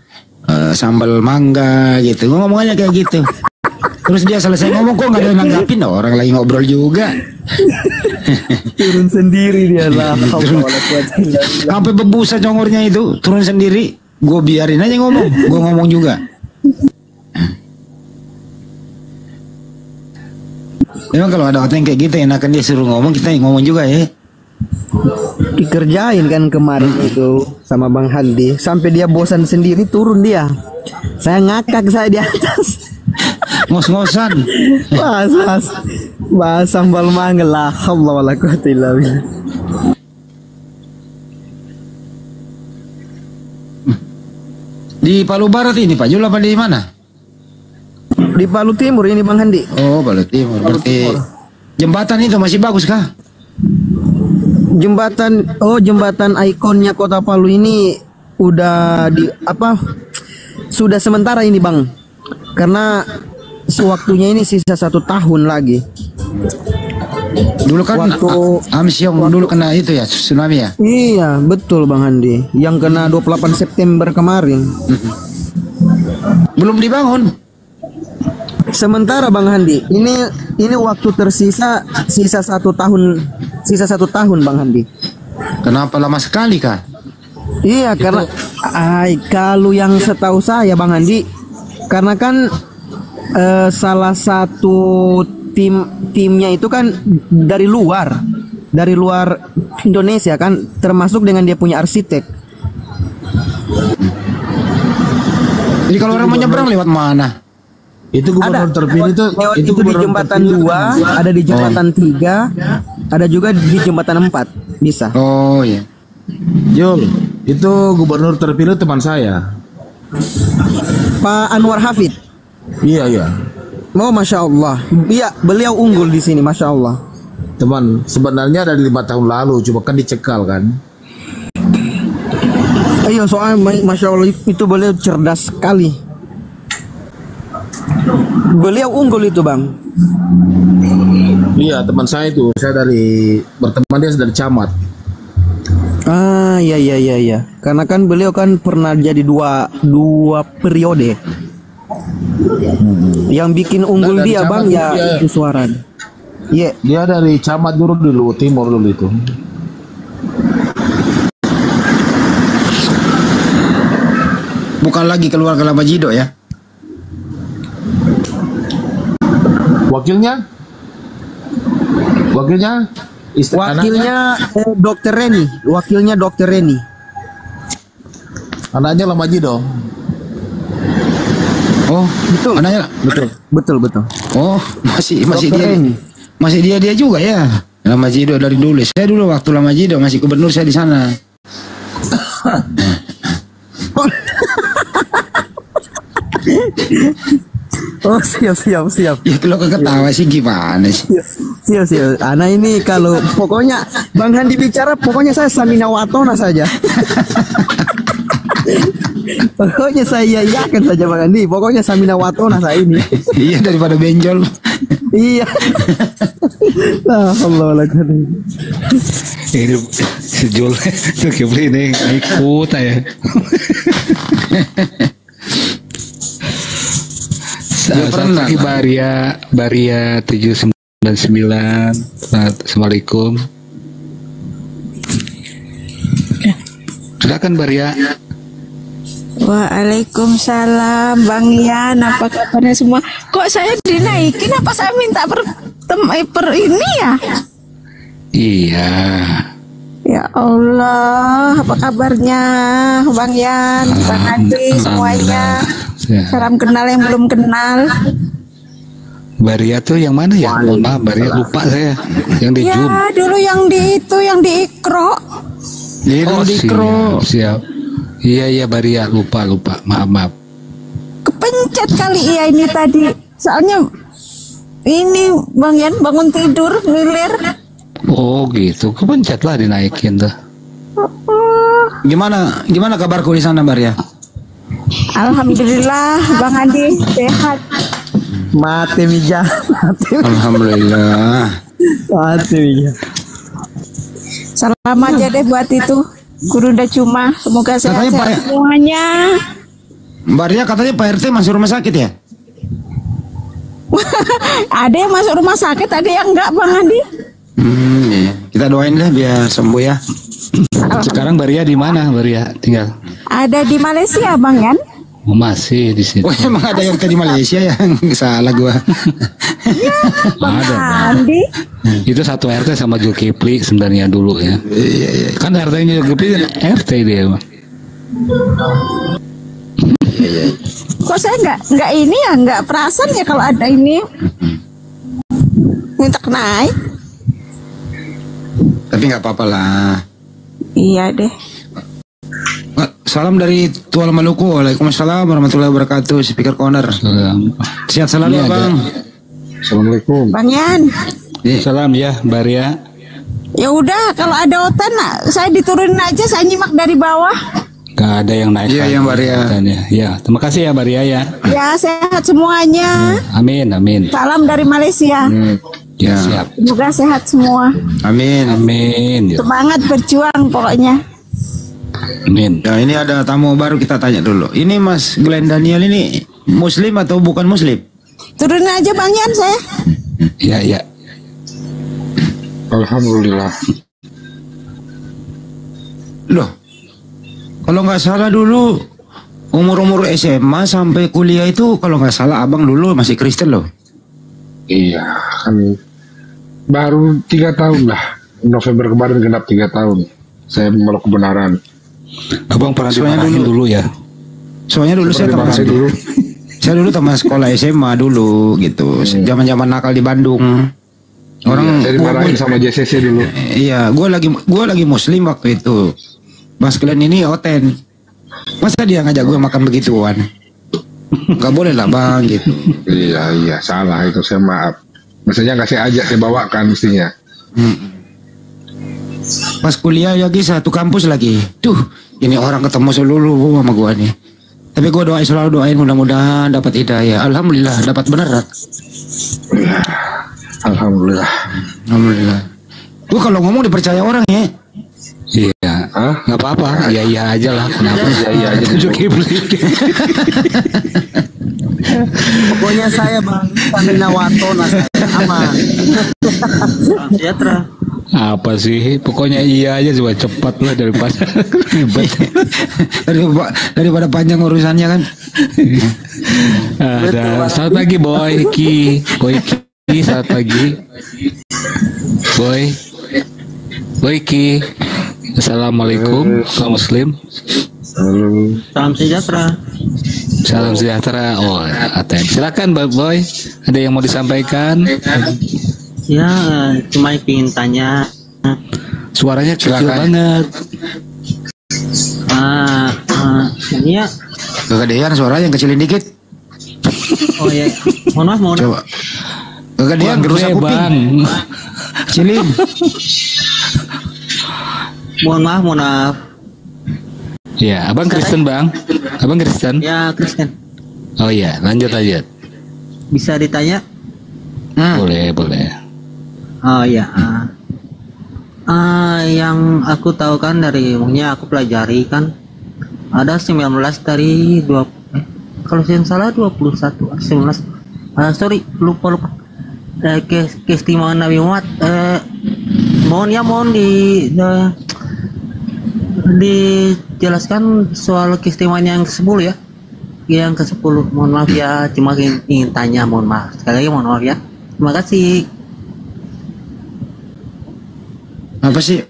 sambal mangga gitu. Gue ngomong aja kayak gitu. Terus dia selesai ngomong, kok gak ada yang nanggapin? Orang lagi ngobrol juga. Turun sendiri dia lah. Sampai bebusa congornya itu, turun sendiri. Gue biarin aja ngomong, gue ngomong juga. Memang kalau ada orang kayak gitu enakan dia suruh ngomong, kita ngomong juga ya. Dikerjain kan kemarin itu sama Bang Handi, sampai dia bosan sendiri turun dia. Saya ngakak saya di atas. Ngos-ngosan. Bahas sambal mangga lah. Allah wala quwata illa billah. Di Palu Barat ini Pak Jul apa di mana? Di Palu Timur ini Bang Handi. Oh, Palu Timur. Berarti jembatan itu masih bagus kah? Jembatan ikonnya Kota Palu ini udah sudah sementara ini Bang. Karena sewaktunya ini sisa 1 tahun lagi. Dulu kan Amsyong dulu kena itu ya, tsunami ya? Iya, betul Bang Handi. Yang kena 28 September kemarin. Belum dibangun. Sementara Bang Handi, ini waktu tersisa sisa 1 tahun Bang Handi. Kenapa lama sekali kah? Iya, karena kalau yang setahu saya Bang Handi, karena kan salah satu timnya itu kan dari luar Indonesia kan, termasuk dengan dia punya arsitek. Jadi kalau orang mau nyebrang lewat mana? Itu gubernur terpilih itu itu di jembatan 2, ada di jembatan 3, ada juga di jembatan 4. Bisa. Oh iya. Jul, itu gubernur terpilih teman saya. Pak Anwar Hafid. Iya, iya. Oh, Masya Allah. Iya, beliau unggul di sini, Masya Allah. Teman, sebenarnya dari 5 tahun lalu, cuma kan dicekal kan. Iya, soalnya Masya Allah itu beliau cerdas sekali. Beliau unggul itu, Bang. Iya, teman saya itu, saya berteman dia dari camat. Ah, iya. Karena kan beliau kan pernah jadi dua periode. Yang bikin unggul dia, Bang, ya itu suara. Iya. Dia dari camat dulu timur dulu itu. Bukan lagi keluar ke Lamajido ya? Wakilnya Dokter Reni. Wakilnya Dokter Reni. Anaknya Lamajido. Oh, betul. Anaknya Betul. Oh, masih Dr. dia. Reni. Masih dia juga ya. Lamajido dari dulu. Saya dulu waktu Lamajido masih gubernur saya di sana. Oh, siap. Ya kalau ketawa sih gimana sih? Siap. Anak ini kalau pokoknya Bang Handi bicara, pokoknya saya Samina Watona saja. Pokoknya saya yakin saja Bang Handi. Pokoknya Samina Watona saya ini. Iya, daripada benjol. Iya. Allah. Ini sejul itu kebeli nih ikut ya. Selamat pagi Baria 799. Assalamualaikum. Silakan Baria. Waalaikumsalam Bang Yan, apa kabarnya semua? Kok saya dinaikin? Apa saya minta per ini ya? Iya. Ya Allah, apa kabarnya Bang Yan, Bang Andi semuanya? Salam kenal yang belum kenal. Baria tuh yang mana ya? Mohon maaf, Baria lupa saya. Yang di Zoom. Ya, dulu yang di Ikro. Oh, di Ikro. Siap. Iya Baria, lupa. Maaf. Kepencet kali ya ini tadi. Soalnya ini Bang Yan bangun tidur ngiler. Oh gitu, kepencet lah dinaikin tuh. Gimana kabarku di sana Baria? Alhamdulillah Bang Andi sehat. Mati mija. Alhamdulillah. Mati mija. Salam aja deh buat itu Guru Cuma. Semoga sehat semuanya. Baria katanya Pak RT masuk rumah sakit ya? Ada yang masuk rumah sakit, ada yang enggak Bang Andi. Iya. Kita doain deh biar sembuh ya. Sekarang Baria di mana Baria tinggal? Ada di Malaysia Bang Yan. Oh, masih di situ. Oh, emang ada yang di Malaysia ya? Salah gua. Ya, Bang Andi. Itu satu RT sama Zulkifli sebenarnya dulu ya. Iya. Kan RT-nya Zulkifli RT dia. Iya. Kok saya nggak ini ya, nggak perasan ya kalau ada ini. Minta naik. Tapi nggak apa-apa lah. Iya deh. Salam dari Tuan Maluku. Waalaikumsalam warahmatullahi wabarakatuh. Speaker Corner. Sehat selalu ya, Bang. Assalamualaikum. Bang Yan. Salam ya Baria. Ya udah, kalau ada otan saya diturunin aja, saya nyimak dari bawah. Gak ada yang naik. Iya yang Baria. Ya, terima kasih ya Baria ya. Ya, sehat semuanya. Amin. Salam dari Malaysia. Ya. Siap. Semoga sehat semua. Amin. Ya. Semangat berjuang pokoknya. Amin. Ya, ini ada tamu baru, kita tanya dulu. Ini Mas Glenn Daniel ini Muslim atau bukan Muslim? Turunin aja Bang Yan saya. Iya. Alhamdulillah. Loh, kalau nggak salah dulu umur SMA sampai kuliah itu kalau nggak salah abang dulu masih Kristen loh. Iya, kan baru 3 tahun lah. November kemarin genap 3 tahun. Saya meluk kebenaran. Abang pernah dimarahin dulu ya? Soalnya dulu saya termasuk Saya dulu teman sekolah SMA dulu gitu. Zaman-zaman nakal di Bandung. Orang saya dimarahin sama JCC dulu. Iya, gua lagi muslim waktu itu. Mas Glenn ini oten. Masa dia ngajak gue makan begituan? Gak boleh lah bang gitu. Iya salah itu, saya maaf. Maksudnya nggak saya ajak, saya bawakan mestinya. Pas kuliah lagi satu kampus lagi. Tuh, ini orang ketemu seluruh sama gua nih. Tapi gua selalu doain mudah-mudahan dapat hidayah. Alhamdulillah dapat beneran. Alhamdulillah. Gua kalau ngomong dipercaya orang ya. Iya, nggak apa-apa. Iya aja lah. Kenapa? Iya aja. Pokoknya saya bang Stamina Watona aman. Sejahtera. Apa sih? Pokoknya iya aja, coba cepat lah daripada ribet. daripada panjang urusannya kan. Selamat pagi Boy Ki, selamat pagi. Boy Ki. Assalamualaikum kaum muslim. Salam sejahtera. Salam sejahtera. Oh, Aten. Silakan Boy. Ada yang mau disampaikan? Ya, cuma ingin tanya. Suaranya kecil banget. Ini ya. Kegedean suara yang kecilin dikit. Oh ya, mohon maaf. Coba. Kegedean gerusak kuping. Kecilin. Mohon maaf. Ya, abang Kristen bang. Abang Kristen. Ya, Kristen. Oh iya, lanjut aja. Bisa ditanya? Boleh. Oh ya. Yang aku tahu kan dari ilmunya aku pelajari kan ada 19 dari 20 kalau saya salah 21 19 sorry lupa keistimewaan Nabi Muhammad. Mohon dijelaskan soal keistimewaan yang ke-10 ya. Yang ke-10. Mohon maaf ya, cuma ingin tanya, mohon maaf. Sekali lagi mohon maaf ya. Terima kasih. Apa sih?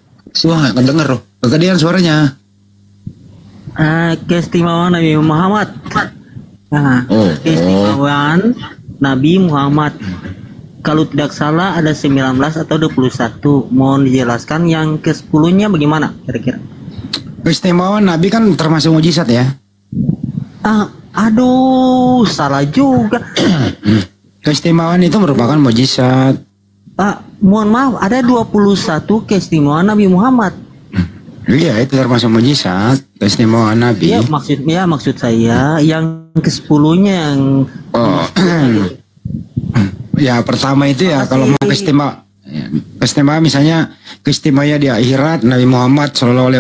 Wah, nggak kedenger loh. Kegedean suaranya. Keistimewaan Nabi Muhammad. Keistimewaan Nabi Muhammad. Kalau tidak salah ada 19 atau 21. Mohon dijelaskan yang ke-10-nya bagaimana kira-kira? Keistimewaan Nabi kan termasuk mujizat ya. Aduh, salah juga. Keistimewaan itu merupakan mujizat. Mohon maaf, ada 21 keistimewaan Nabi Muhammad. Iya, itu termasuk mujizat, keistimewaan Nabi. Ya, maksud saya yang ke-10-nya yang ya pertama itu ya kalau mau keistimewaan misalnya keistimewaan di akhirat Nabi Muhammad SAW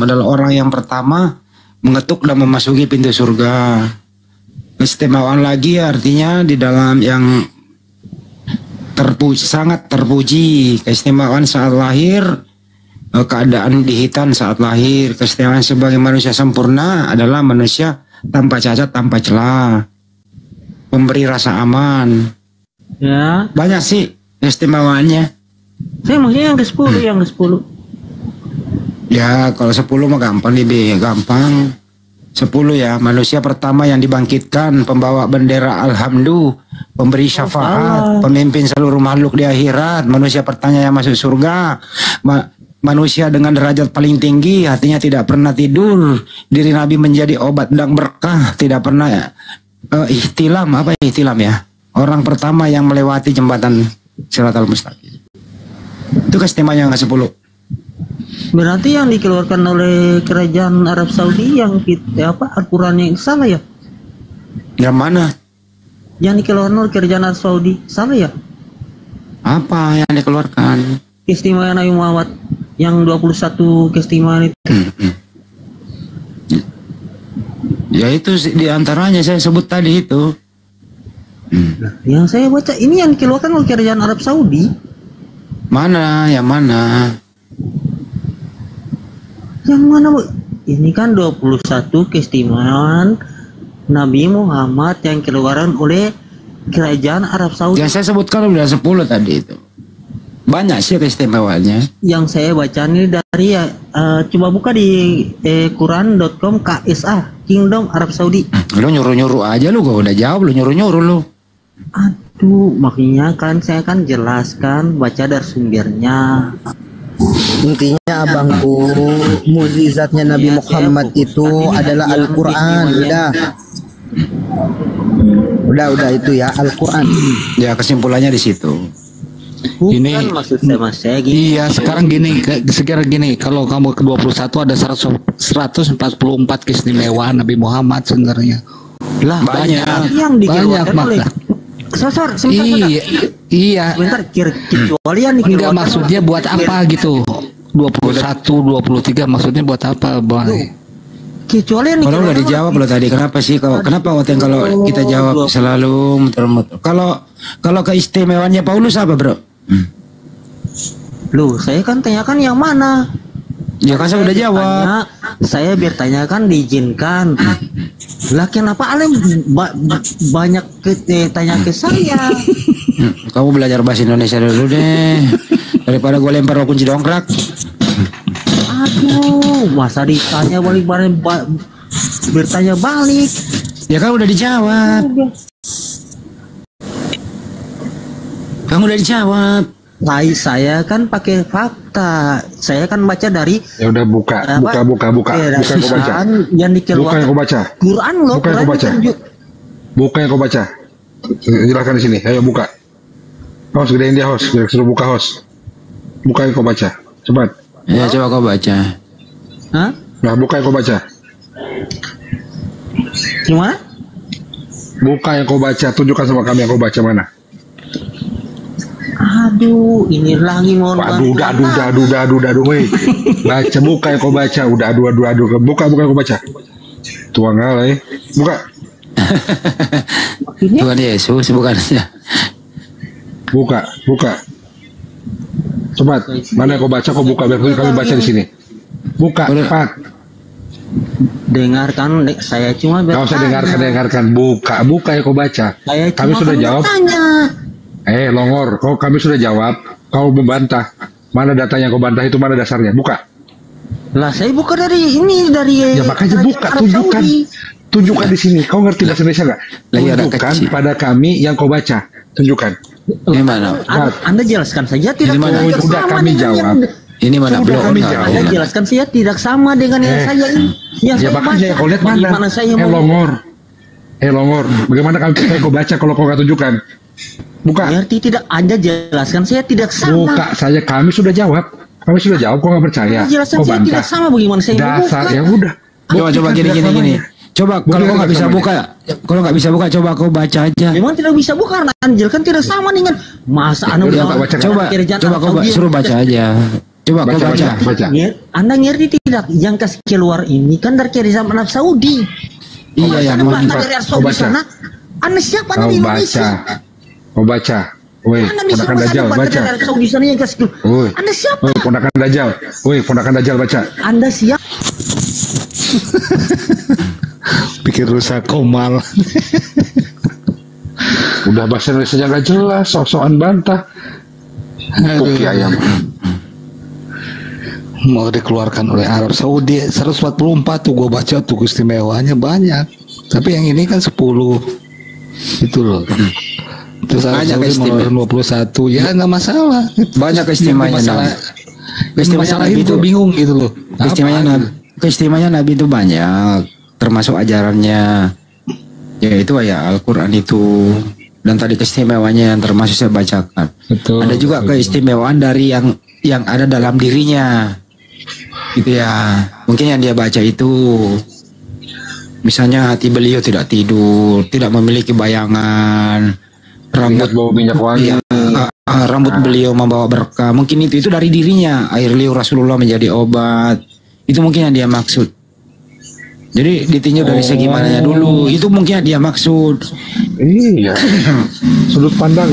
adalah orang yang pertama mengetuk dan memasuki pintu surga. Keistimewaan lagi artinya di dalam yang sangat terpuji, keistimewaan saat lahir, keadaan dihitan saat lahir. Keistimewaan sebagai manusia sempurna adalah manusia tanpa cacat, tanpa celah, pemberi rasa aman. Ya, banyak sih keistimewaannya. Saya maksudnya yang ke-10, yang ke-10. Ya, kalau 10 mah gampang, lebih gampang. 10 ya, manusia pertama yang dibangkitkan, pembawa bendera alhamdulillah, pemberi syafaat, pemimpin seluruh makhluk di akhirat, manusia pertama yang masuk surga, manusia dengan derajat paling tinggi, hatinya tidak pernah tidur, diri Nabi menjadi obat dan berkah, tidak pernah ihtilam, apa ihtilam ya? Orang pertama yang melewati jembatan Shiratal Mustaqim. Itu keistimewaan yang ke-10. Berarti yang dikeluarkan oleh kerajaan Arab Saudi yang Al-Quran yang salah ya? Yang mana? Yang dikeluarkan oleh kerajaan Arab Saudi salah ya? Apa yang dikeluarkan? Keistimewaan Nabi Muhammad yang 21 keistimewaan itu. Ya itu diantaranya saya sebut tadi itu. Yang saya baca ini yang dikeluarkan oleh kerajaan Arab Saudi. Mana? Yang mana? Yang mana Bu? Ini kan 21 keistimewaan Nabi Muhammad yang dikeluarkan oleh kerajaan Arab Saudi. Yang saya sebutkan udah 10 tadi itu. banyak sih keistimewaannya. Yang saya baca nih dari coba buka di Quran.com KSA Kingdom Arab Saudi. Lu nyuruh-nyuruh aja lu, gua udah jawab, lu nyuruh-nyuruh lu. Aduh, makanya kan saya kan jelaskan baca dari sumbernya. Intinya abangku, mukjizatnya Nabi Muhammad itu adalah Al-Quran. Udah itu ya, Al-Quran. Ya kesimpulannya di situ. Bukan ini maksud saya gini. Iya, sekarang gini, kalau kamu ke 21 ada 144 keistimewaan Nabi Muhammad sebenarnya. Lah banyak yang dikeluarkan oleh Iya. Bentar, kecualian enggak maksudnya buat apa gitu. 21, 23 maksudnya buat apa, Bang? Kecualian kalau udah dijawab lo tadi, kenapa sih kenapa Oteng kalau kita jawab selalu muter-muter? Kalau keistimewaannya Paulus apa, Bro? Loh, saya kan tanyakan yang mana? Ya kan saya udah jawab. Saya bertanyakan diizinkan. Lah kenapa Alem banyak tanya ke saya? Kamu belajar bahasa Indonesia dulu deh. Daripada gue lempar lo kunci dongkrak. Aduh, masa ditanya balik-balik bertanya balik. Ya kan udah dijawab. Kamu udah dijawab. Saya kan pakai fakta. Saya kan baca dari. Ya udah buka kau baca. Yang dikeluarkan. Buka yang kau baca. Quran loh. Buka yang kau baca. Buka yang kau baca. Jelaskan di sini. Ayo buka. Host, gedein dia host. Suruh buka host. Buka yang kau baca. Cepat. Ya coba kau baca. Hah? Nah buka yang kau baca. Gimana? Buka yang kau baca. Tunjukkan sama kami yang kau baca mana. Aduh, ini lagi mau. Aduh, weh. Baca, buka yang kau baca. Udah, aduh. Buka yang kau baca. Tuang alay. Buka. Tuhan Yesus bukannya. Buka. Cepat. Mana yang kau baca, kau buka. Biar kami baca di sini. Buka, cepat. Dengarkan, saya cuma bertanya. Kau usah dengarkan. Buka yang kau baca. Kami sudah jawab. Longor, kami sudah jawab. Kau membantah. Mana datanya kau bantah itu, mana dasarnya? Buka. Lah saya buka dari ini, dari. Ya makanya buka, tunjukkan di sini. Kau ngerti bahasa Indonesia nggak? Tunjukkan pada kami yang kau baca. Tunjukkan. Ini mana? Anda jelaskan saja tidak. Udah kami jawab. Ini mana belum? Anda jelaskan saya tidak sama dengan yang saya ini. Yang ya makanya kau lihat mana? Longor. Bagaimana kau baca kalau kau nggak tunjukkan? Buka. Berarti tidak Anda jelaskan saya tidak sama. Buka saya, kami sudah jawab. Kau nggak percaya. Kau bantah. Tidak sama, bagaimana saya dasar ya udah. Coba gini. Coba kalau kau nggak bisa buka, coba kau baca aja. Memang tidak bisa buka karena Anjel kan tidak sama dengan masa Anda coba kau suruh baca aja. Coba kau baca. Anda ngerti tidak? Yang kasih keluar ini kan dari kerajaan Arab Saudi. Iya yang mana dari Arab Saudi sana? Anda siapa di Indonesia? Kau baca. Woi, ponakan Dajjal baca. Anda siapa? Woi, ponakan Dajjal baca. Anda siapa? Bikin rusak Komal. Udah bahasa Indonesia nggak jelas, sok-sokan bantah. Kopi ayam. Mau dikeluarkan oleh Arab Saudi 144 tuh gue baca tuh keistimewaannya banyak. Tapi yang ini kan 10. Itu loh. Terus banyak keistimewa 21 ya nggak masalah. Banyak keistimewaannya. Masalah itu bingung gitu loh. Keistimewaannya Nabi itu banyak, termasuk ajarannya. Yaitu ya Al-Quran itu. Dan tadi keistimewaannya yang termasuk saya bacakan. Betul. Ada juga keistimewaan dari yang ada dalam dirinya. Gitu ya. Mungkin yang dia baca itu misalnya hati beliau tidak tidur, tidak memiliki bayangan, rambut bau minyak wangi, rambut beliau membawa berkah. Mungkin itu dari dirinya. Air liur Rasulullah menjadi obat. Itu mungkin yang dia maksud. Jadi ditinjau dari segi mananya dulu. Itu mungkin yang dia maksud. Iya. Sudut pandang.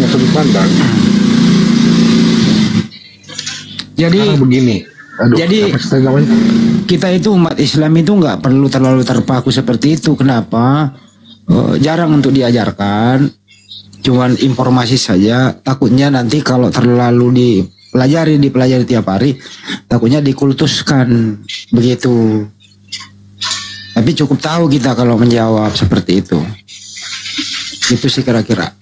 Jadi begini. Aduh, jadi kita itu umat Islam itu nggak perlu terlalu terpaku seperti itu. Kenapa? Jarang untuk diajarkan. Cuman informasi saja. Takutnya nanti kalau terlalu dipelajari tiap hari, takutnya dikultuskan begitu. Tapi cukup tahu kita kalau menjawab seperti itu. Itu sih kira-kira.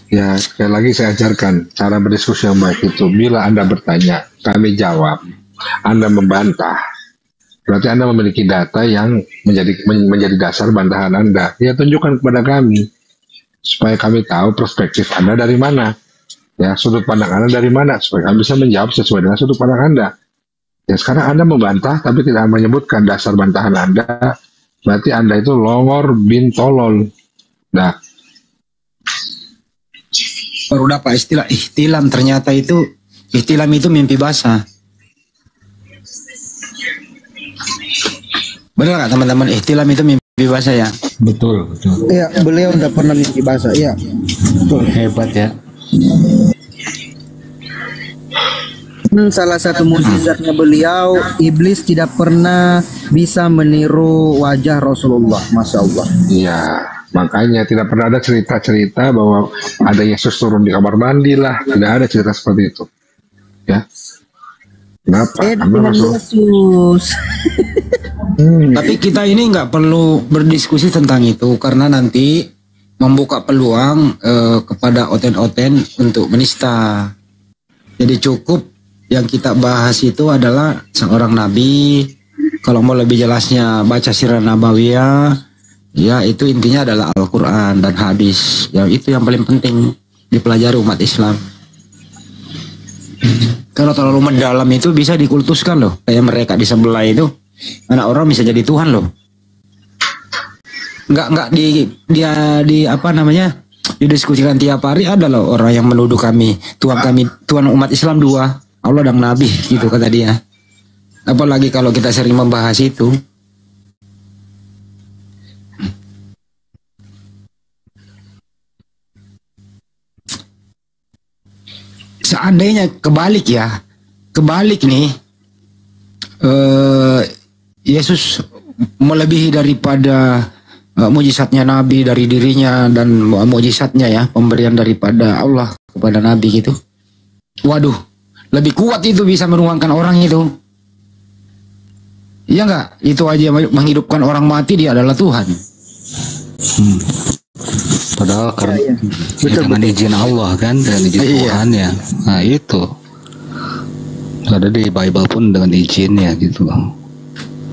Ya, sekali lagi saya ajarkan cara berdiskusi yang baik itu. Bila Anda bertanya, kami jawab. Anda membantah, berarti Anda memiliki data yang menjadi dasar bantahan Anda. Ya, tunjukkan kepada kami supaya kami tahu perspektif Anda dari mana. Ya, sudut pandang Anda dari mana supaya kami bisa menjawab sesuai dengan sudut pandang Anda. Ya, sekarang Anda membantah tapi tidak menyebutkan dasar bantahan Anda, berarti Anda itu longor bin tolol. Nah, baru dapat istilah ihtilam, ternyata itu ihtilam itu mimpi basah. Benar nggak teman-teman, ihtilam itu mimpi basah ya? Betul. Iya, beliau udah pernah mimpi basah, iya. Betul. Hebat ya. Salah satu mukjizatnya beliau, iblis tidak pernah bisa meniru wajah Rasulullah, Masya Allah. iya, makanya tidak pernah ada cerita-cerita bahwa ada Yesus turun di kamar mandi lah. Tidak ada cerita seperti itu. Ya. Kenapa? Karena Yesus. Tapi kita ini nggak perlu berdiskusi tentang itu karena nanti membuka peluang kepada oten-oten untuk menista. Jadi cukup yang kita bahas itu adalah seorang nabi. Kalau mau lebih jelasnya baca sirah nabawiyah, ya itu intinya adalah Al-Quran dan hadis. Ya itu yang paling penting dipelajari umat Islam. Kalau terlalu mendalam itu bisa dikultuskan loh. Kayak mereka di sebelah itu, anak orang bisa jadi Tuhan loh. Nggak di apa namanya, didiskusikan tiap hari. Ada loh orang yang menuduh kami Tuhan umat Islam dua, Allah dan Nabi gitu kata dia. Apalagi kalau kita sering membahas itu. Seandainya kebalik nih, Yesus melebihi daripada mujizatnya Nabi dari dirinya dan mujizatnya ya, pemberian daripada Allah kepada Nabi gitu. Waduh, lebih kuat itu bisa menuangkan orang itu. Iya enggak? Itu aja menghidupkan orang mati, dia adalah Tuhan. Padahal karena dengan izin Allah kan, dengan izin Tuhan ya. Nah itu ada di Bible pun dengan izinnya gitu.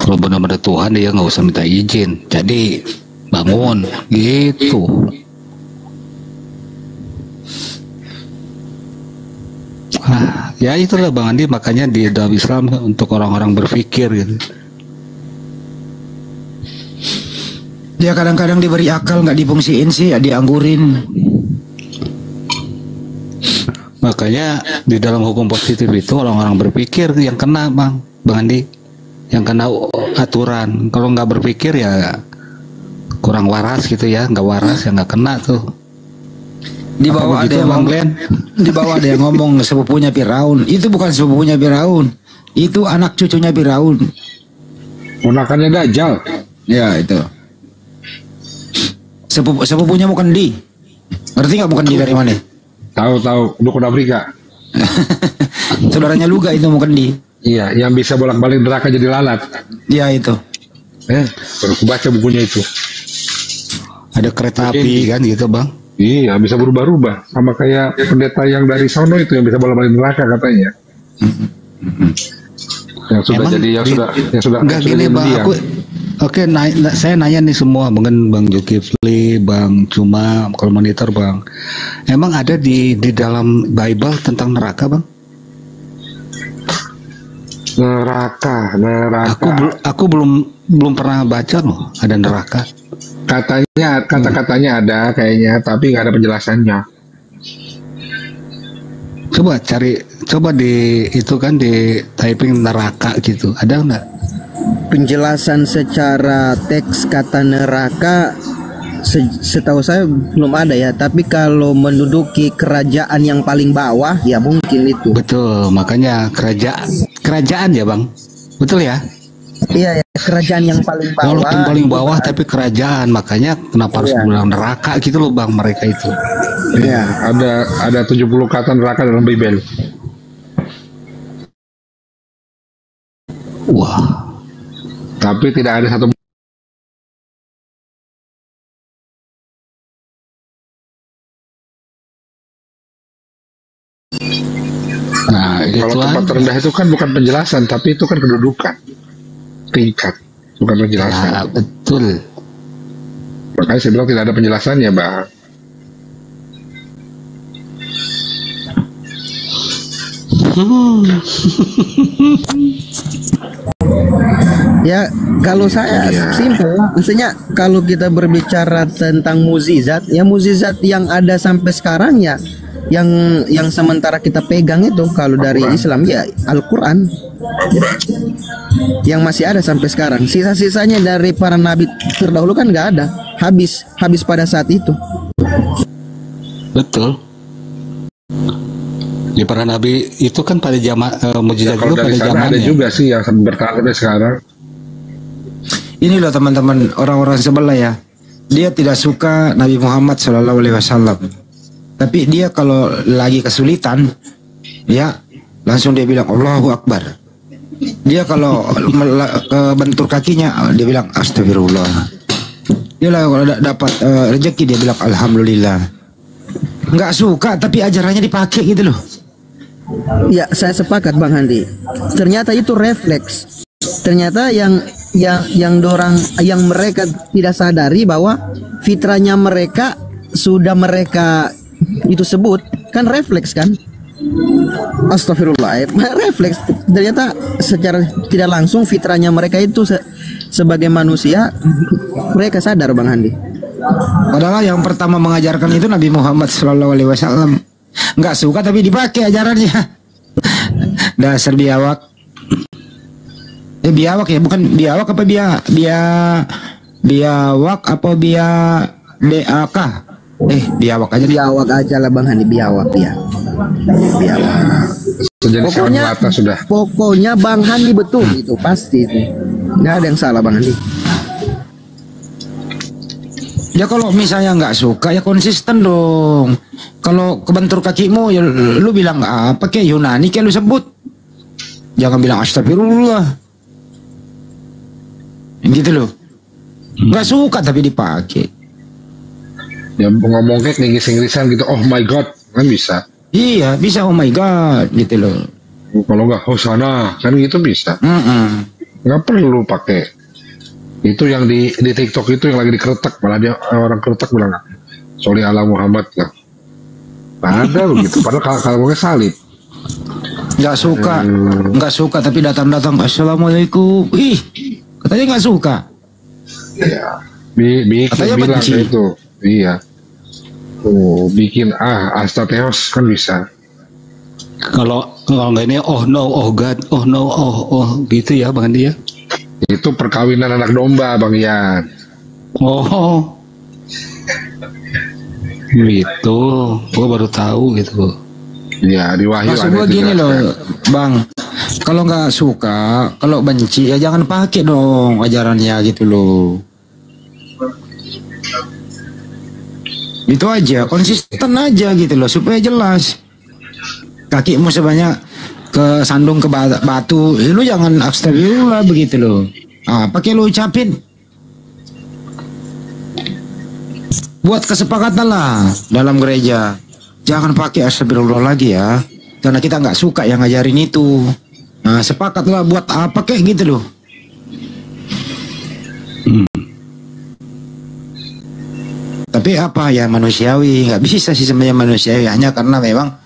Kalau benar-benar Tuhan dia nggak usah minta izin. Jadi bangun gitu. Ya itulah Bang Andi, makanya di dalam Islam untuk orang-orang berpikir gitu. Dia kadang-kadang diberi akal nggak difungsiin sih, ya dianggurin. Makanya di dalam hukum positif itu orang-orang berpikir yang kena Bang Andi, yang kena aturan. Kalau nggak berpikir ya kurang waras gitu ya, nggak waras ya nggak kena tuh. Di bawah ada yang ngomong, di bawah ada yang ngomong sepupunya Firaun. Itu bukan sepupunya Firaun, itu anak cucunya Firaun. Ponakannya Dajjal. Ya itu. Sepupunya Mukendi. Ngerti nggak Mukendi dari mana? Tahu dukun Afrika. Saudaranya Luga itu Mukendi. Iya, yang bisa bolak-balik neraka jadi lalat. Iya itu. Baru aku baca bukunya itu. Ada kereta api kan gitu Bang. Iya, bisa berubah-ubah. Sama kayak pendeta yang dari sono itu yang bisa bolak-balik neraka katanya. Yang sudah jadi yang sudah enggak gini Bang, Oke, saya nanya nih semua, mungkin Bang Zulkifli, Bang Cuma, kalau monitor Bang, emang ada di dalam Bible tentang neraka Bang? Neraka. Aku belum pernah baca loh ada neraka. Katanya kata-katanya ada kayaknya, tapi nggak ada penjelasannya. Coba di itu kan di typing neraka gitu, ada nggak? Penjelasan secara teks kata neraka setahu saya belum ada ya, tapi kalau menduduki kerajaan yang paling bawah ya mungkin itu. Betul, makanya kerajaan ya Bang, betul ya? Iya, ya, kerajaan yang paling bawah. Walaupun paling bawah tapi kerajaan, makanya kenapa harus bilang neraka gitu loh bang mereka itu. Iya, ada 70 kata neraka dalam Bible. Wah. Tapi tidak ada satu. Nah, kalau tempat terendah itu kan bukan penjelasan, tapi itu kan kedudukan, tingkat, bukan penjelasan. Ya, betul. Makanya saya bilang tidak ada penjelasannya, Bang. Ya, kalau saya simpel, maksudnya kalau kita berbicara tentang mukjizat, ya mukjizat yang ada sampai sekarang ya yang sementara kita pegang itu kalau dari Islam ya Al-Qur'an. Yang masih ada sampai sekarang. Sisa-sisanya dari para nabi terdahulu kan nggak ada, habis pada saat itu. Betul. Di para nabi itu kan pada zaman mukjizat kalau juga dari pada sana zamannya. ada juga sih yang bertahan sampai sekarang. Ini loh teman-teman, orang-orang sebelah ya, dia tidak suka Nabi Muhammad SAW. Tapi dia kalau lagi kesulitan, ya langsung dia bilang Allahu Akbar. Dia kalau kebentur kakinya, dia bilang Astagfirullah. Dia kalau dapat rezeki dia bilang Alhamdulillah. Nggak suka tapi ajarannya dipakai gitu loh. Ya, saya sepakat Bang Handi. Ternyata itu refleks. Ternyata yang mereka tidak sadari bahwa fitrahnya mereka sudah mereka itu sebut kan refleks kan. Astagfirullah, refleks. Ternyata secara tidak langsung fitrahnya mereka itu sebagai manusia mereka sadar Bang Handi. Padahal yang pertama mengajarkan itu Nabi Muhammad SAW. Nggak suka tapi dipakai ajarannya. Dasar biawak. Biawak ya, bukan biawak apa biawak apa DAK? Biawak aja. Biawak aja lah Bang Handi, biawak ya. Biawak. Pokoknya Bang Handi betul itu pasti itu. Nggak ada yang salah Bang Handi. Ya kalau misalnya nggak suka ya konsisten dong. Kalau kebentur kakimu ya lu bilang apa kayak Yunani kayak lu sebut. Jangan bilang astagfirullah. Gitu loh. Nggak suka tapi dipakai. Ya ngomong kayak Inggris-Inggrisan gitu, oh my god, kan bisa. Iya bisa, oh my god gitu loh. Kalau nggak Hosana kan gitu bisa. Nggak perlu pakai. Itu yang di TikTok itu yang lagi dikeretak, malah dia orang keretak bilang sholli ala Muhammad lah. Ada begitu, padahal kalau salib. Nggak suka tapi datang assalamualaikum. Ih, katanya nggak suka. Ya, bikin bilang itu, iya. Oh, bikin astateos kan bisa. Kalau nggak ini oh no oh god oh no oh gitu ya Bang Andi ya. Itu perkawinan anak domba Bang Ian. Oh gitu, gua baru tahu gitu. Ya di Wahyu maksud gua gini loh Bang, kalau nggak suka, kalau benci ya jangan pakai dong ajarannya gitu loh. Itu aja, konsisten aja gitu loh supaya jelas. Kakimu sebanyak kesandung ke batu, lu jangan astagfirullah begitu loh. Pakai lu ucapin. Buat kesepakatan lah dalam gereja. Jangan pakai astagfirullah lagi ya. Karena kita nggak suka yang ngajarin itu. Nah, sepakatlah buat apa kayak gitu loh. Tapi apa ya manusiawi, nggak bisa sih sebenarnya manusiawi, hanya karena memang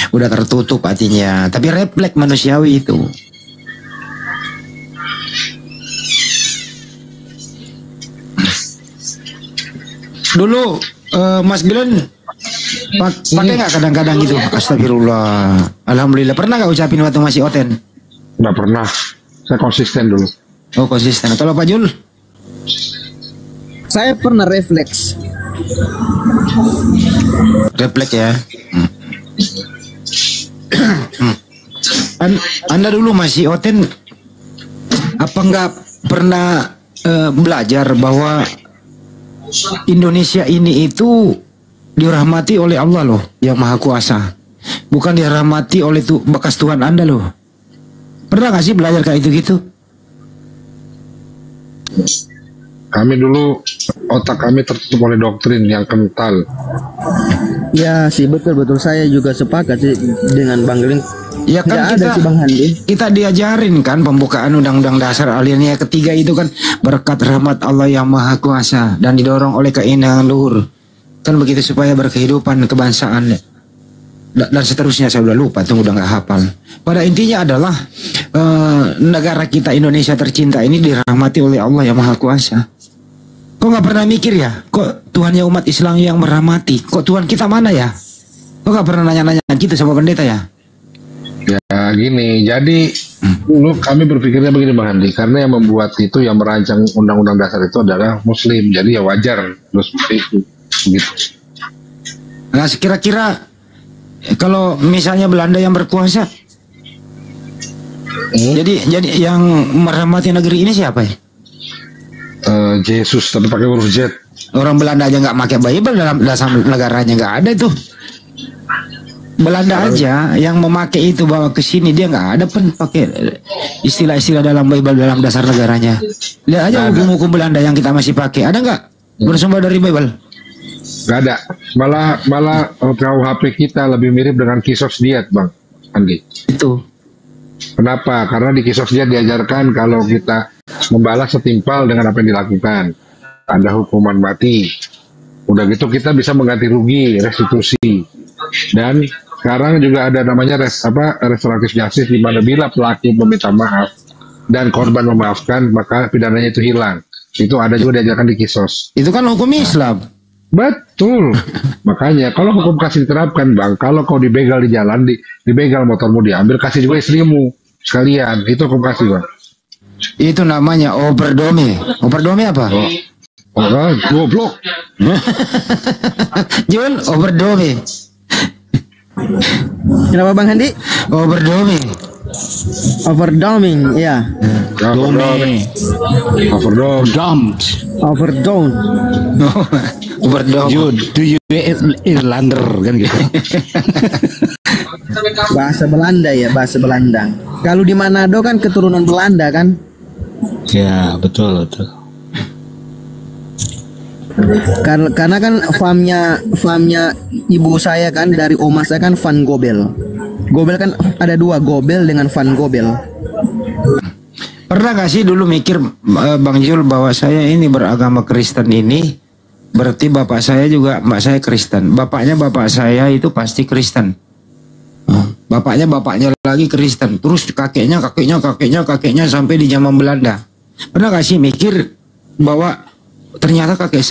udah tertutup hatinya. Tapi refleks manusiawi itu. Dulu Mas Glenn pakai nggak kadang-kadang gitu astagfirullah, alhamdulillah, pernah nggak ucapin waktu masih oten? Nggak pernah, saya konsisten dulu. Oh konsisten. Kalau Pak Jul? Saya pernah refleks. Refleks ya. Anda dulu masih oten Apa nggak pernah belajar bahwa Indonesia ini itu dirahmati oleh Allah loh, yang Maha Kuasa. Bukan dirahmati oleh bekas Tuhan Anda loh. Pernah nggak sih belajar kayak itu gitu? Kami dulu otak kami tertutup oleh doktrin yang kental. Ya sih, betul saya juga sepakat sih dengan Bang Geling. Ya kan ada sih Bang Handi. Kita diajarin kan pembukaan Undang-Undang Dasar alinea ketiga itu kan berkat rahmat Allah yang Maha Kuasa dan didorong oleh keindahan luhur. Kan begitu supaya berkehidupan kebangsaan dan seterusnya. Saya udah lupa tuh, udah nggak hafal. Pada intinya adalah negara kita Indonesia tercinta ini dirahmati oleh Allah yang Maha Kuasa. Kok nggak pernah mikir ya? Kok Tuhannya umat Islam yang merahmati? Kok Tuhan kita mana ya? Kok nggak pernah nanya-nanya gitu sama pendeta ya? Ya gini, jadi dulu kami berpikirnya begini Bang Andi, karena yang membuat itu, yang merancang Undang-Undang Dasar itu adalah Muslim, jadi ya wajar terus seperti itu. Gitu. Nah, kira-kira kalau misalnya Belanda yang berkuasa, jadi yang merahmati negeri ini siapa ya? Yesus, tapi pakai huruf Z. Orang Belanda aja nggak pakai Bible dalam negaranya, nggak ada itu. Belanda aja yang memakai itu bawa ke sini, dia nggak ada pun pakai istilah-istilah dalam Bible dalam dasar negaranya. Lihat aja hukum-hukum Belanda yang kita masih pakai, ada nggak bersumber dari Bible? Gak ada. Malah KUHP kita lebih mirip dengan Kisos Diat, Bang Andi. Itu. Kenapa? Karena di Kisos Diat diajarkan kalau kita membalas setimpal dengan apa yang dilakukan, ada hukuman mati. Udah gitu kita bisa mengganti rugi, restitusi. Dan sekarang juga ada namanya restoratif justice, di mana bila pelaku meminta maaf dan korban memaafkan, maka pidananya itu hilang. Itu ada juga diajarkan di Kisos. Itu kan hukum Islam. Betul. Makanya kalau hukum kasih diterapkan, Bang, kalau kau dibegal di jalan, dibegal motormu diambil, kasih juga istrimu sekalian. Itu hukum kasih, Bang. Itu namanya overdome. Overdome apa? Goblok. Jual overdome. Kenapa Bang Handi? Overdome. Overdoming, ya. Dome. Overdome. Overdone. Overdome. Do you Irlander kan gitu. Bahasa Belanda ya, bahasa Belanda. Kalau di Manado kan keturunan Belanda kan? Ya, betul. Karena kan farmnya ibu saya kan, dari oma saya kan Van Gobel. Gobel kan ada dua, Gobel dengan Van Gobel. Pernah gak sih dulu mikir Bang Jul bahwa saya ini beragama Kristen ini berarti bapak saya juga, mbak saya Kristen. Bapak saya itu pasti Kristen. Bapaknya lagi Kristen. Terus kakeknya sampai di zaman Belanda. Pernah gak sih mikir bahwa ternyata kakek